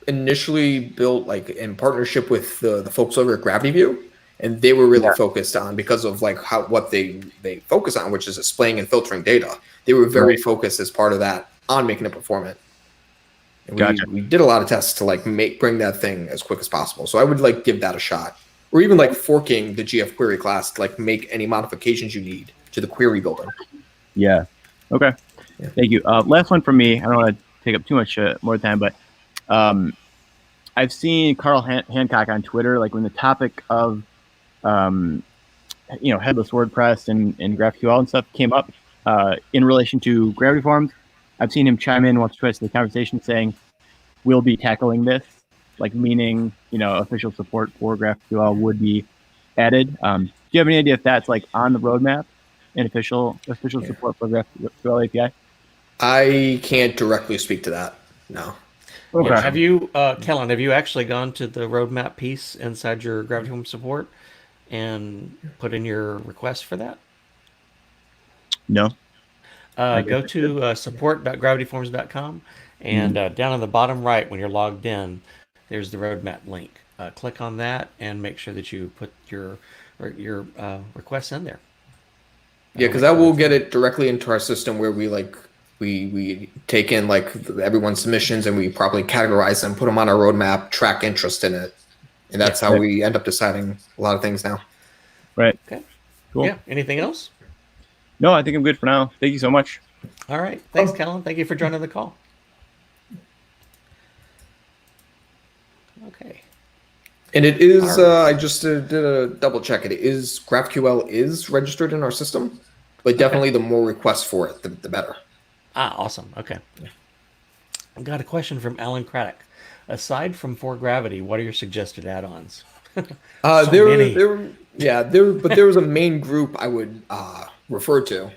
initially built in partnership with the folks over at Gravity View. And they were really focused on, because of what they focus on, which is displaying and filtering data. They were very focused as part of that on making it performant. And we did a lot of tests to bring that thing as quick as possible. So I would give that a shot, or even forking the GF query class to make any modifications you need to the query builder. Yeah. Okay. Yeah. Thank you. Last one from me. I don't want to take up too much more time, but I've seen Carl Hancock on Twitter, when the topic of headless WordPress and GraphQL and stuff came up in relation to Gravity Forms. I've seen him chime in once or twice to the conversation saying, we'll be tackling this, meaning, official support for GraphQL would be added. Do you have any idea if that's on the roadmap, an official support for GraphQL API? I can't directly speak to that. No. Okay. Yeah, have you, Kellen, have you actually gone to the roadmap piece inside your Gravity Forms support and put in your request for that? No. Go to support.gravityforms.com, and down on the bottom right, when you're logged in, there's the roadmap link. Click on that and make sure that you put your requests in there. Yeah, because that will get it directly into our system where we take in everyone's submissions and we properly categorize them, put them on our roadmap, track interest in it. And that's how we end up deciding a lot of things now. Right. Okay. Cool. Yeah. Anything else? No, I think I'm good for now. Thank you so much. All right. Thanks, Kellen. Thank you for joining the call. Okay. And it is, I just did a double check. It is, GraphQL is registered in our system, but definitely the more requests for it, the better. Ah, awesome. Okay. I've got a question from Alan Craddock. Aside from ForGravity, what are your suggested add-ons? There was a main group I would refer to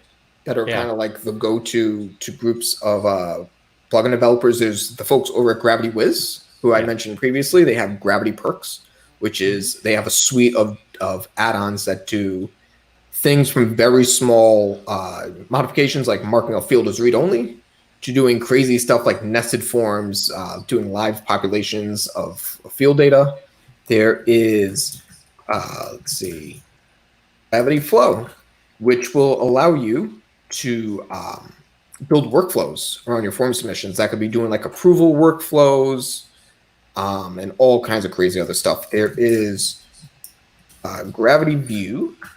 that are kind of the go-to groups of plugin developers. There's the folks over at Gravity Wiz, who I mentioned previously. They have Gravity Perks, which is they have a suite of add-ons that do things from very small modifications like marking a field as read-only to doing crazy stuff like nested forms, doing live populations of field data. There is, Gravity Flow, which will allow you to build workflows around your form submissions. That could be doing approval workflows and all kinds of crazy other stuff. There is Gravity View, I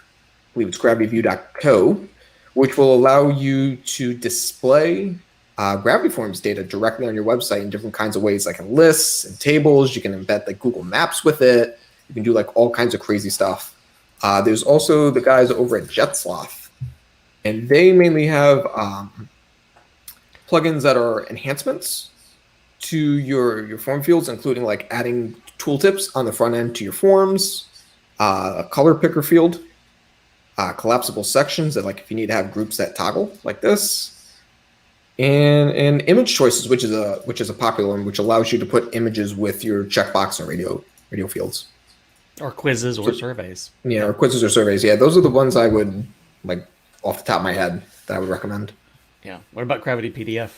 believe it's gravityview.co, which will allow you to display Gravity Forms data directly on your website in different kinds of ways, like in lists and tables. You can embed Google Maps with it. You can do all kinds of crazy stuff. There's also the guys over at JetSloth, and they mainly have plugins that are enhancements to your form fields, including like adding tooltips on the front end to your forms, a color picker field, collapsible sections that like if you need to have groups that toggle like this, and image choices, which is a popular one, which allows you to put images with your checkbox and radio fields. Or quizzes or surveys. Yeah, or quizzes or surveys. Yeah, those are the ones I would like off the top of my head that I would recommend. Yeah. What about Gravity PDF?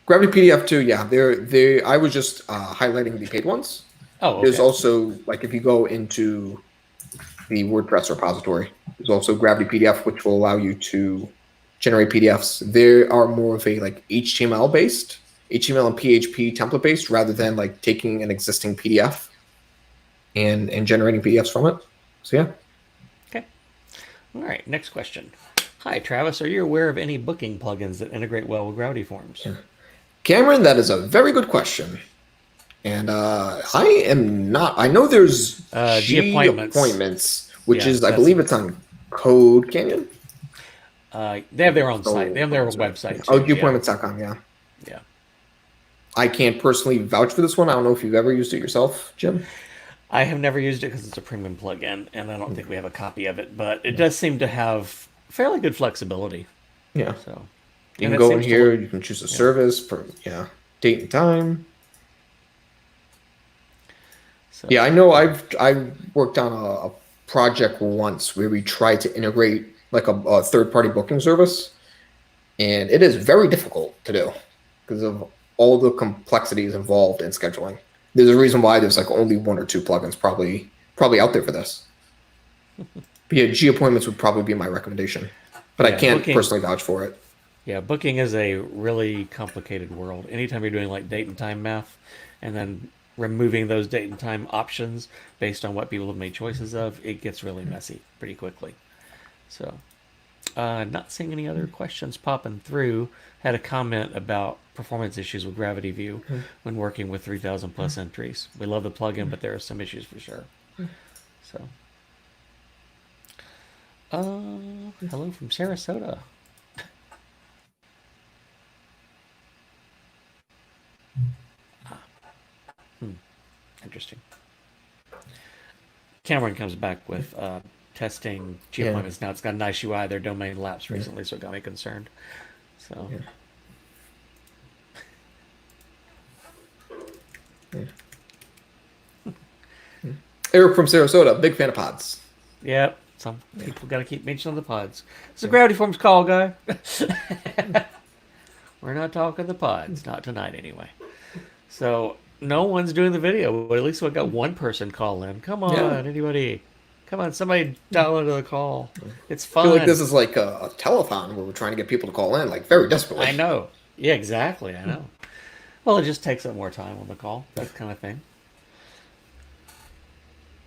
Gravity PDF too. Yeah, they. I was just highlighting the paid ones. Oh, okay. There's also like if you go into the WordPress repository, there's also Gravity PDF, which will allow you to generate PDFs. They are more of a like HTML based, HTML and PHP template based, rather than like taking an existing PDF and generating PDFs from it. So yeah. Okay. All right. Next question. Hi, Travis. Are you aware of any booking plugins that integrate well with Gravity Forms? Yeah. Cameron, that is a very good question. And I am not. I know there's G-Appointments, which is, I believe it's on Code Canyon. They have their own site. They have their own website. Oh, Gappointments.com, yeah. Yeah. I can't personally vouch for this one. I don't know if you've ever used it yourself, Jim. I have never used it because it's a premium plugin, and I don't think we have a copy of it. But it does seem to have fairly good flexibility. Yeah. So you can go in here. You can choose a service for date and time. So, yeah, I know. I've worked on a project once where we tried to integrate like a third-party booking service, and it is very difficult to do because of all the complexities involved in scheduling. There's a reason why there's like only one or two plugins probably out there for this. But yeah, G-Appointments would probably be my recommendation, but I can't personally vouch for it. Yeah, booking is a really complicated world. Anytime you're doing like date and time math, and then removing those date and time options based on what people have made choices of, it gets really messy pretty quickly. So, not seeing any other questions popping through. Had a comment about performance issues with Gravity View when working with 3,000 plus entries. We love the plugin, but there are some issues for sure. So, hello from Sarasota. Interesting. Cameron comes back with testing G-Appointments now. It's got a nice UI. Their domain lapsed recently, so it got me concerned. So. Eric from Sarasota, big fan of pods. Yep. Some people got to keep mentioning the pods. It's a Gravity Forms call, guy. We're not talking the pods. Not tonight, anyway. So, no one's doing the video, but at least we got one person call in. Come on, anybody. Come on, somebody dial into the call. It's fun. I feel like this is like a telethon where we're trying to get people to call in, like very desperately. I know. Yeah, exactly. I know. Well, it just takes up more time on the call. That kind of thing.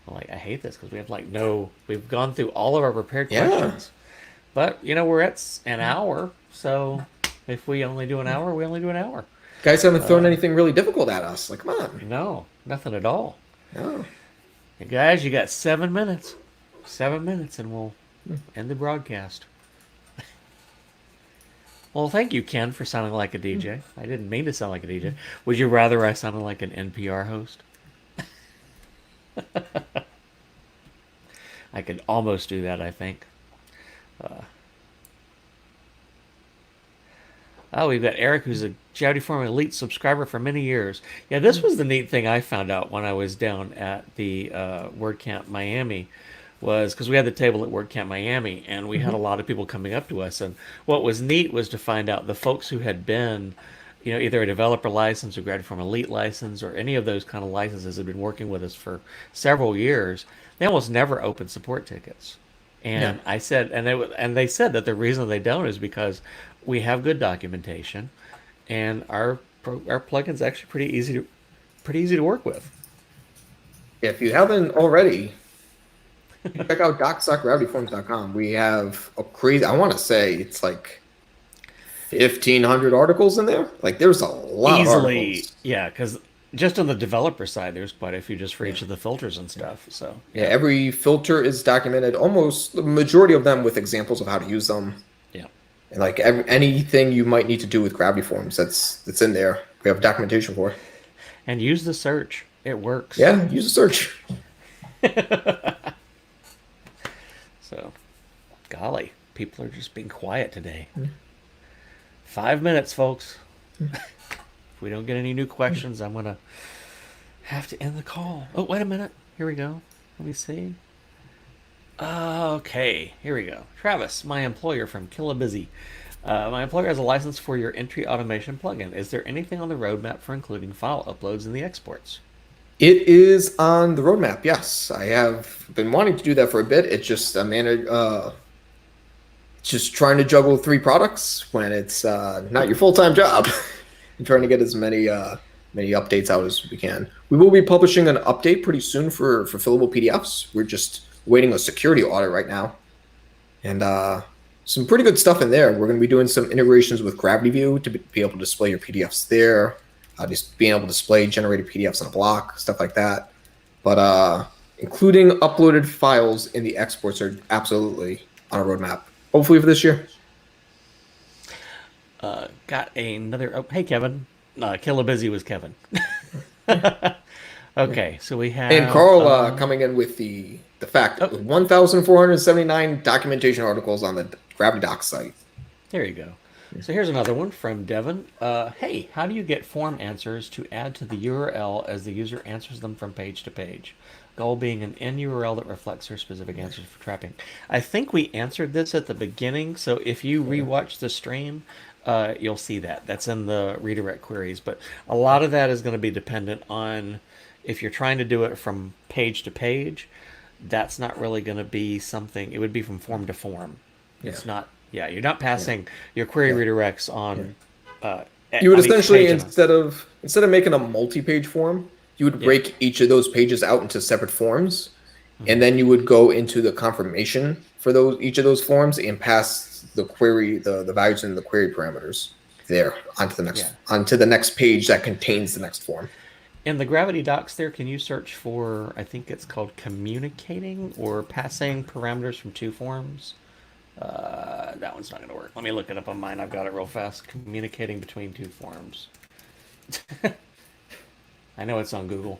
Like, I hate this because we have we've gone through all of our prepared questions. But, we're at an hour. So if we only do an hour, we only do an hour. Guys haven't thrown anything really difficult at us. Like, come on. No, nothing at all. No. Hey guys, you got 7 minutes. 7 minutes and we'll end the broadcast. Well, thank you, Ken, for sounding like a DJ. I didn't mean to sound like a DJ. Would you rather I sounded like an NPR host? I could almost do that, I think. We've got Eric, who's a Gravity Form Elite subscriber for many years. Yeah, this was the neat thing I found out when I was down at the WordCamp Miami, was because we had the table at WordCamp Miami, and we had a lot of people coming up to us. And what was neat was to find out the folks who had been, either a developer license or Gravity Form Elite license or any of those kind of licenses had been working with us for several years. They almost never open support tickets. And I said, and they said that the reason they don't is because we have good documentation, and our plugin's actually pretty easy to work with. If you haven't already, check out docs.gravityforms.com. We have a crazy. I want to say it's like 1,500 articles in there. Like there's a lot of articles. Yeah, because just on the developer side, there's quite a few just for each of the filters and stuff. So every filter is documented. Almost the majority of them with examples of how to use them. And like anything you might need to do with gravity forms, that's in there. We have documentation for. And use the search. It works. Yeah, use a search. So, golly, people are just being quiet today. 5 minutes, folks. If we don't get any new questions, I'm going to have to end the call. Oh, wait a minute. Here we go. Let me see. Okay, here we go. Travis, my employer from Killabusy. My employer has a license for your entry automation plugin. Is there anything on the roadmap for including file uploads in the exports? It is on the roadmap. Yes, I have been wanting to do that for a bit. It's just just trying to juggle 3 products when it's not your full-time job. And trying to get as many updates out as we can. We will be publishing an update pretty soon for fillable PDFs. We're just waiting a security audit right now, and some pretty good stuff in there. We're going to be doing some integrations with Gravity View to be able to display your PDFs there. Just being able to display generated PDFs on a block, stuff like that. But including uploaded files in the exports are absolutely on a roadmap. Hopefully for this year. Got another. Oh, hey, Kevin. Killabusy was Kevin. Okay, so we have. And Carl coming in with the fact that 1,479 documentation articles on the Gravity Docs site. There you go. So here's another one from Devin. Hey, how do you get form answers to add to the URL as the user answers them from page to page? Goal being an end URL that reflects their specific answers for trapping. I think we answered this at the beginning, so if you rewatch the stream, you'll see that. That's in the redirect queries. But a lot of that is going to be dependent on if you're trying to do it from page to page. That's not really going to be something. It would be from form to form. It's not. Yeah, you're not passing your query redirects on. You would essentially instead of making a multi-page form, you would break each of those pages out into separate forms, and then you would go into the confirmation for each of those forms and pass the query the values in the query parameters there onto the next page that contains the next form. In the Gravity docs there, can you search for, I think it's called communicating or passing parameters from 2 forms? That one's not going to work. Let me look it up on mine. I've got it real fast. Communicating between 2 forms. I know it's on Google.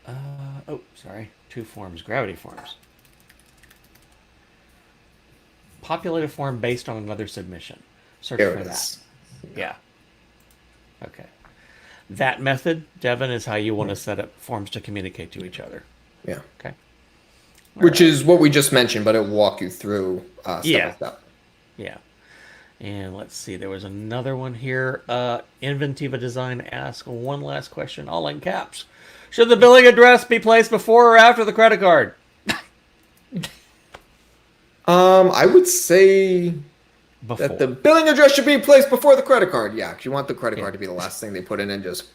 Oh, sorry. 2 forms. Gravity forms. Populated form based on another submission. Search for that. Yeah. Okay. That method, Devin, is how you want to set up forms to communicate to each other. Yeah. Okay. Which is what we just mentioned, but it'll walk you through step by step. Yeah. And let's see, there was another one here. Inventiva Design asks one last question, all in caps. Should the billing address be placed before or after the credit card? I would say Before. that the billing address should be placed before the credit card. Yeah, because you want the credit card to be the last thing they put in and just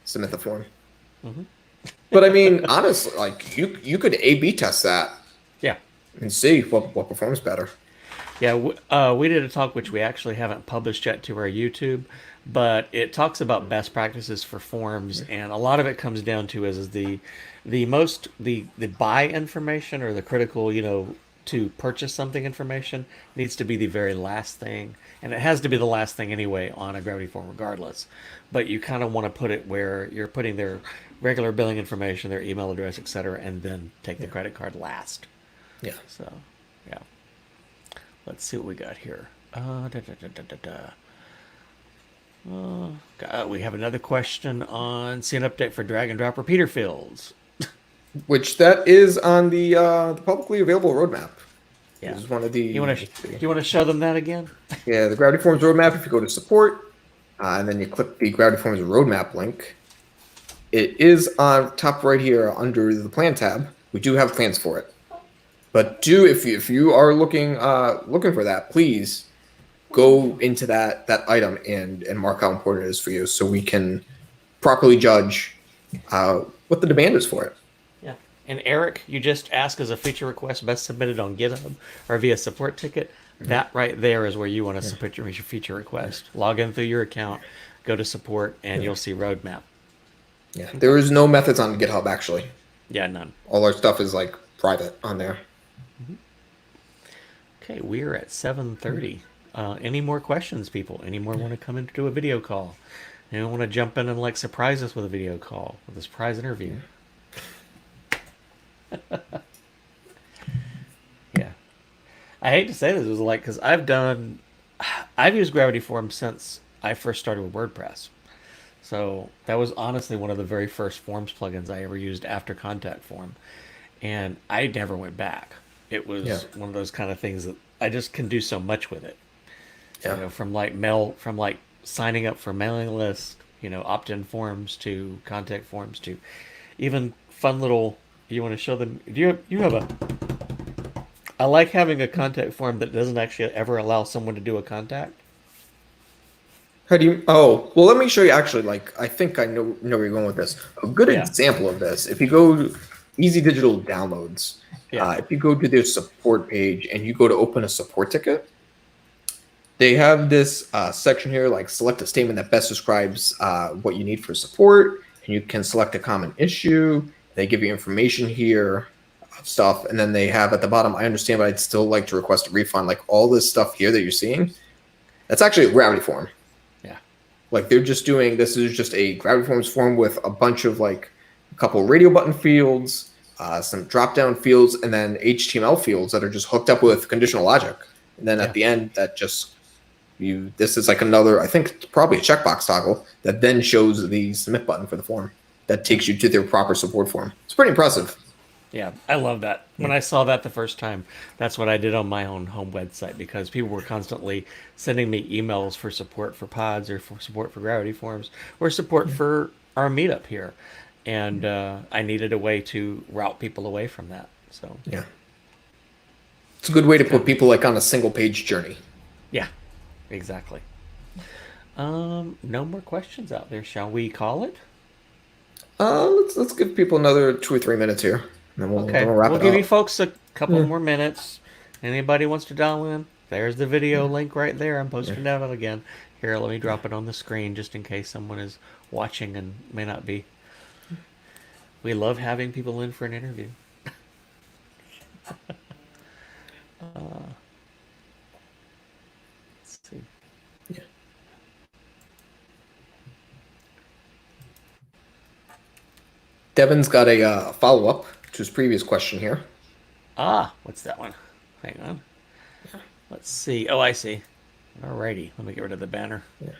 submit the form. Mm-hmm. But I mean, honestly, like you could A/B test that. Yeah. And see what performs better. Yeah, we did a talk which we actually haven't published yet to our YouTube, but it talks about best practices for forms, and a lot of it comes down to is the buy information or the critical, to purchase something information needs to be the very last thing, and it has to be the last thing anyway on a Gravity form regardless. But you kind of want to put it where you're putting their regular billing information, their email address, etc., and then take the credit card last. Yeah. So, yeah. Let's see what we got here. We have another question on see an update for drag and drop repeater fields. Which that is on the publicly available roadmap. Yeah. This is one of the. Do you want to show them that again? Yeah, the Gravity Forms roadmap. If you go to support, and then you click the Gravity Forms roadmap link, it is on top right here under the plan tab. We do have plans for it. But if you are looking for that, please go into that item and mark how important it is for you, so we can properly judge what the demand is for it. Yeah. And Eric, you just ask as a feature request best submitted on GitHub or via support ticket. That right there is where you want to submit your feature request. Log in through your account, go to support, and you'll see roadmap. Yeah, there is no methods on GitHub actually. Yeah, none. All our stuff is like private on there. Okay, we're at 7:30. Any more questions, people? Any more want to come in to do a video call? Anyone want to jump in and like surprise us with a video call, with a surprise interview? Yeah. I hate to say this, it was like, because I've used Gravity Forms since I first started with WordPress. So that was honestly one of the very first Forms plugins I ever used after Contact Form. And I never went back. It was one of those kind of things that I just can do so much with it. Yeah. You know, from like signing up for mailing list, opt-in forms to contact forms to even fun little. You want to show them? You have a. I like having a contact form that doesn't actually ever allow someone to do a contact. How do you? Oh, well, let me show you. Actually, like I think I know where you're going with this. A good example of this, if you go to Easy Digital Downloads, if you go to their support page and you go to open a support ticket, they have this section here, like select a statement that best describes what you need for support, and you can select a common issue. They give you information here, stuff, and then they have at the bottom, I understand, but I'd still like to request a refund. Like all this stuff here that you're seeing, that's actually a Gravity form. Yeah. Like they're just doing, this is just a Gravity Forms form with a bunch of like a couple radio button fields, some drop-down fields, and then HTML fields that are just hooked up with conditional logic. And then at the end, that just this is like another, I think it's probably a checkbox toggle that then shows the submit button for the form that takes you to their proper support form. It's pretty impressive. Yeah, I love that. When I saw that the first time, that's what I did on my own home website, because people were constantly sending me emails for support for pods or for support for Gravity Forms or support for our meetup here. And I needed a way to route people away from that. So yeah, it's a good way to put people like on a single page journey. Yeah, exactly. No more questions out there. Shall we call it? Let's give people another 2 or 3 minutes here. And then Okay, we'll wrap we'll it give up. you folks a couple more minutes. Anybody wants to dial in? There's the video link right there. I'm posting that out again. Here, let me drop it on the screen just in case someone is watching and may not be. We love having people in for an interview. Let's see. Yeah. Devin's got a follow-up to his previous question here. What's that one? Hang on. Let's see. Oh, I see. Alrighty. Let me get rid of the banner. Yeah.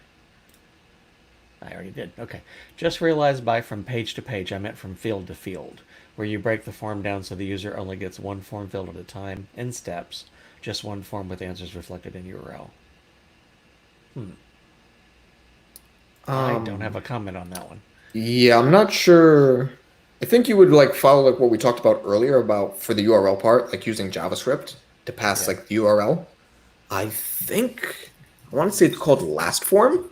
I already did. Okay. Just realized by from page to page, I meant from field to field, where you break the form down so the user only gets one form field at a time in steps, just one form with answers reflected in URL. I don't have a comment on that one. Yeah, I'm not sure. I think you would like follow like what we talked about earlier about for the URL part, like using JavaScript to pass like the URL. I think I want to say it's called last form.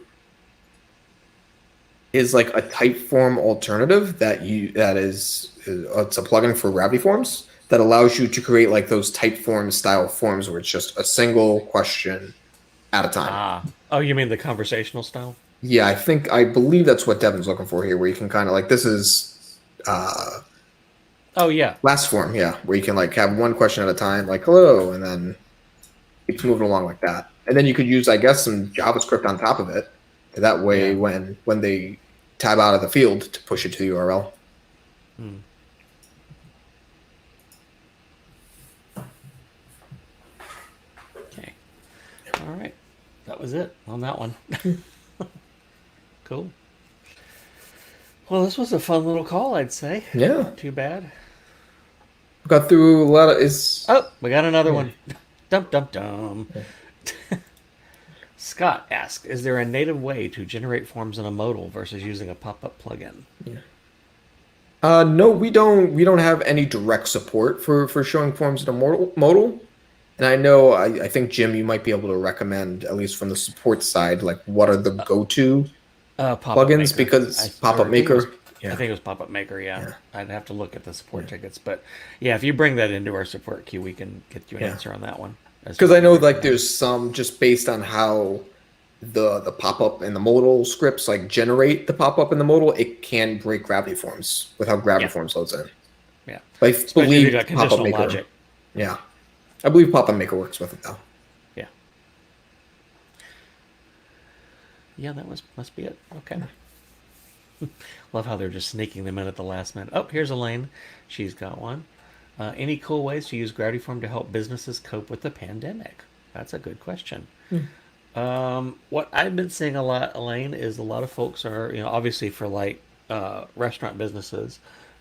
Is like a type form alternative that is it's a plugin for Gravity Forms that allows you to create like those type form style forms where it's just a single question at a time. Oh, you mean the conversational style? Yeah, I believe that's what Devin's looking for here, where you can kind of like this is oh yeah, last form, yeah, where you can like have one question at a time, like hello, and then keeps moving along like that. And then you could use, I guess, some JavaScript on top of it. That way, when they tab out of the field to push it to the URL. Okay. All right. That was it on that one. Cool. Well, this was a fun little call, I'd say. Yeah. Not too bad. Got through a lot of Oh, we got another one. Dum dum dum. Scott asks, is there a native way to generate forms in a modal versus using a pop-up plugin? No, we don't have any direct support for showing forms in a modal. And I know I think Jim, you might be able to recommend, at least from the support side, like what are the go-to plugins, because Pop-Up Maker. I think it was Pop-Up Maker, yeah. I'd have to look at the support tickets. But yeah, if you bring that into our support queue, we can get you an answer on that one. Because I know like there's some just based on how the pop-up and the modal scripts like generate the pop-up in the modal, it can break Gravity Forms with how Gravity Forms loads in. Yeah. I Especially if you believe got pop-up conditional maker. logic. Yeah, I believe pop-up maker works with it though. Yeah. Yeah, that must be it. Okay. Love how they're just sneaking them in at the last minute. Oh, here's Elaine. She's got one. Any cool ways to use Gravity Form to help businesses cope with the pandemic? That's a good question. What I've been seeing a lot, Elaine, is a lot of folks are, obviously for like restaurant businesses,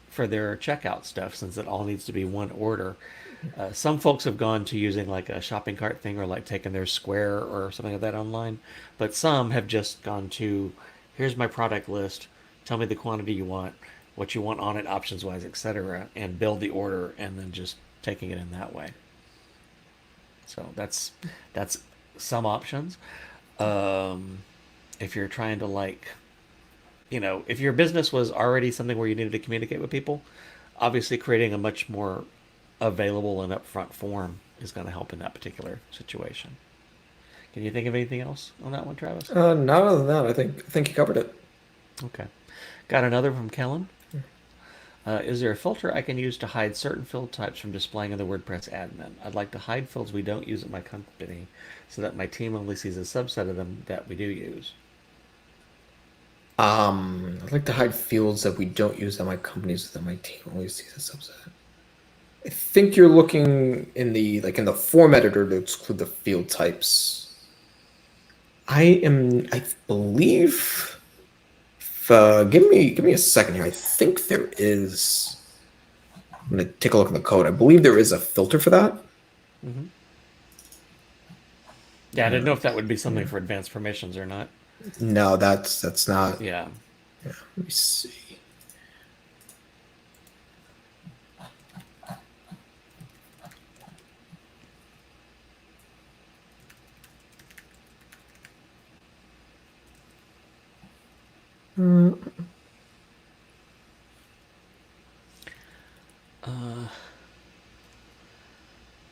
for their checkout stuff, since it all needs to be one order. Some folks have gone to using like a shopping cart thing or like taking their Square or something like that online. But some have just gone to, here's my product list, tell me the quantity you want, what you want on it, options wise, etc., and build the order and then just taking it in that way. So that's some options. If you're trying to like, if your business was already something where you needed to communicate with people, obviously creating a much more available and upfront form is going to help in that particular situation. Can you think of anything else on that one, Travis? Not other than that, I think you covered it. Okay. Got another from Kellen. Is there a filter I can use to hide certain field types from displaying in the WordPress admin? I'd like to hide fields we don't use at my company so that my team only sees a subset of them that we do use. I'd like to hide fields that we don't use at my companies so that my team only sees a subset. I think you're looking in the form editor to exclude the field types. I believe. Give me a second here. I think there is. I'm gonna take a look at the code. I believe there is a filter for that. Yeah, I didn't know if that would be something for advanced permissions or not. No, that's not. Yeah. Yeah, let me see.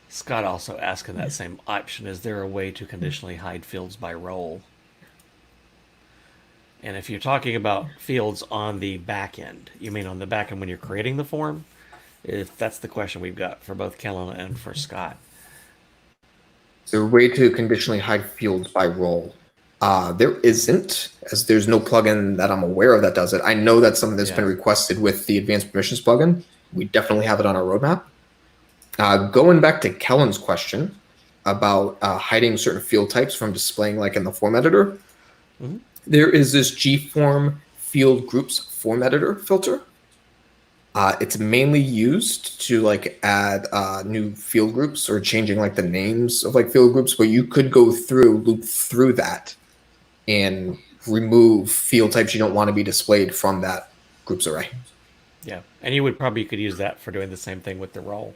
Scott also asked in that same option, is there a way to conditionally hide fields by role? And if you're talking about fields on the back end, you mean on the back end when you're creating the form? If that's the question we've got for both Kellen and for Scott. Is there a way to conditionally hide fields by role? There isn't, as there's no plugin that I'm aware of that does it. I know that's something that's been requested with the Advanced Permissions plugin. We definitely have it on our roadmap. Going back to Kellen's question about hiding certain field types from displaying like in the form editor, there is this gform field groups form editor filter. It's mainly used to like add new field groups or changing like the names of like field groups, but you could go loop through that and remove field types you don't want to be displayed from that groups array. Yeah, and you could use that for doing the same thing with the role,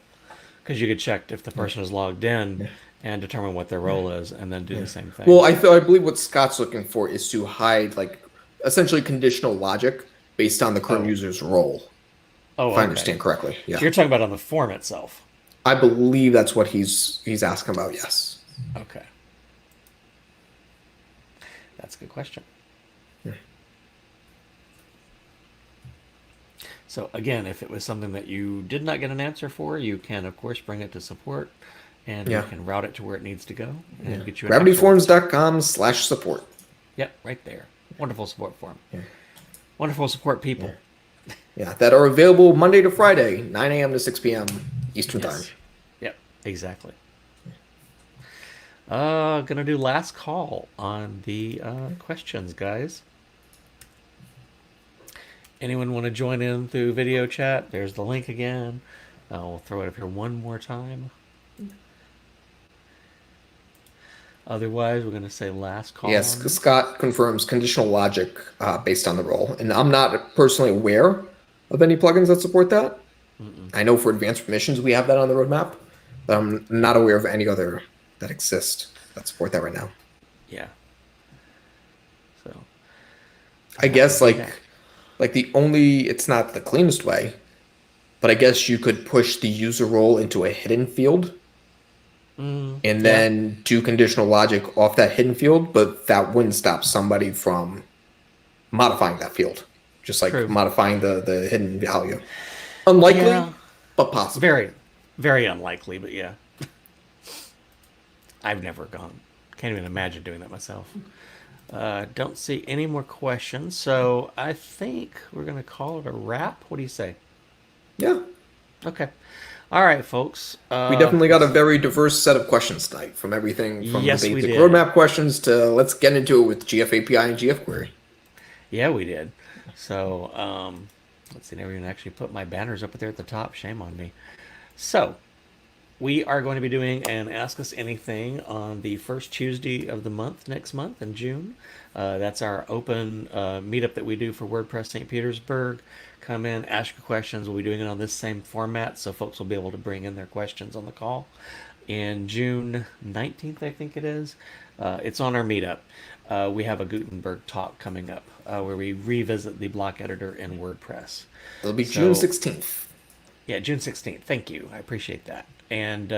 because you could check if the person is logged in and determine what their role is, and then do the same thing. Well, I believe what Scott's looking for is to hide like essentially conditional logic based on the current user's role. Oh, if I understand correctly. Yeah. So you're talking about on the form itself. I believe that's what he's asking about. Yes. Okay. That's a good question. So again, if it was something that you did not get an answer for, you can of course bring it to support, and you can route it to where it needs to go and get you an gravityforms.com/support. Yep, right there. Wonderful support form. Wonderful support people. Yeah, that are available Monday to Friday, 9 a.m. to 6 p.m. Eastern time. Yep, exactly. Gonna do last call on the questions, guys. Anyone want to join in through video chat? There's the link again. I'll throw it up here one more time. Otherwise, we're going to say last call. Yes, Scott confirms conditional logic based on the role. And I'm not personally aware of any plugins that support that. I know for advanced permissions, we have that on the roadmap, but I'm not aware of any other that exist that support that right now. Yeah. So I guess like the only, it's not the cleanest way, but I guess you could push the user role into a hidden field and then do conditional logic off that hidden field, but that wouldn't stop somebody from modifying that field, just like modifying the hidden value. Unlikely, but possible. Very, very unlikely, but yeah. I've never gone. Can't even imagine doing that myself. Don't see any more questions, so I think we're going to call it a wrap. What do you say? Yeah. Okay. All right, folks. We definitely got a very diverse set of questions tonight, from everything from Yes, the we basic did. roadmap questions to let's get into it with GF API and GF query. Yeah, we did. So, let's see. Never even actually put my banners up there at the top. Shame on me. So, we are going to be doing an Ask Us Anything on the first Tuesday of the month, next month in June. That's our open meetup that we do for WordPress St. Petersburg. Come in, ask your questions. We'll be doing it on this same format, so folks will be able to bring in their questions on the call. In June 19th, I think it is, it's on our meetup. We have a Gutenberg talk coming up where we revisit the block editor in WordPress. It'll be June 16th. Yeah, June 16th. Thank you. I appreciate that. And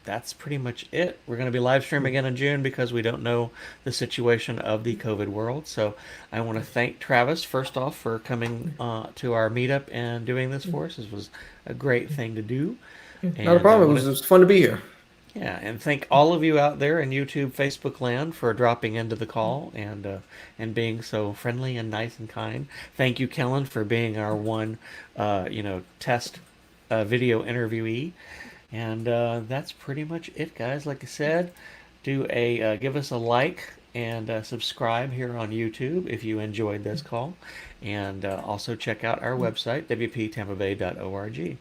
that's pretty much it. We're going to be live streaming again in June because we don't know the situation of the COVID world. So I want to thank Travis, first off, for coming to our meetup and doing this for us. This was a great thing to do. Not a problem. It was fun to be here. Yeah, and thank all of you out there in YouTube, Facebook land for dropping into the call and being so friendly and nice and kind. Thank you, Kellen, for being our one, test video interviewee. And that's pretty much it, guys. Like I said, give us a like and subscribe here on YouTube if you enjoyed this call, and also check out our website wptampabay.org.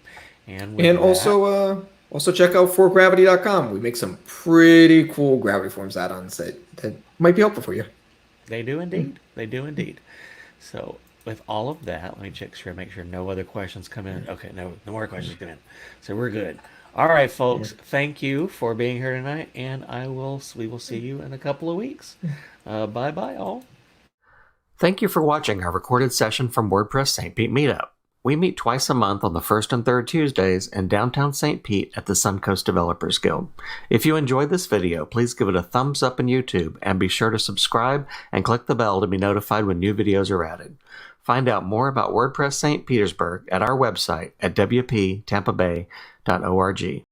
And also check out ForGravity.com. We make some pretty cool Gravity Forms add-ons that might be helpful for you. They do indeed. They do indeed. So with all of that, let me make sure no other questions come in. Okay, no more questions come in. So we're good. All right, folks. Thank you for being here tonight, and we will see you in a couple of weeks. Bye-bye, all. Thank you for watching our recorded session from WordPress St. Pete Meetup. We meet twice a month on the first and third Tuesdays in downtown St. Pete at the Suncoast Developers Guild. If you enjoyed this video, please give it a thumbs up in YouTube and be sure to subscribe and click the bell to be notified when new videos are added. Find out more about WordPress St. Petersburg at our website at wptampabay.org.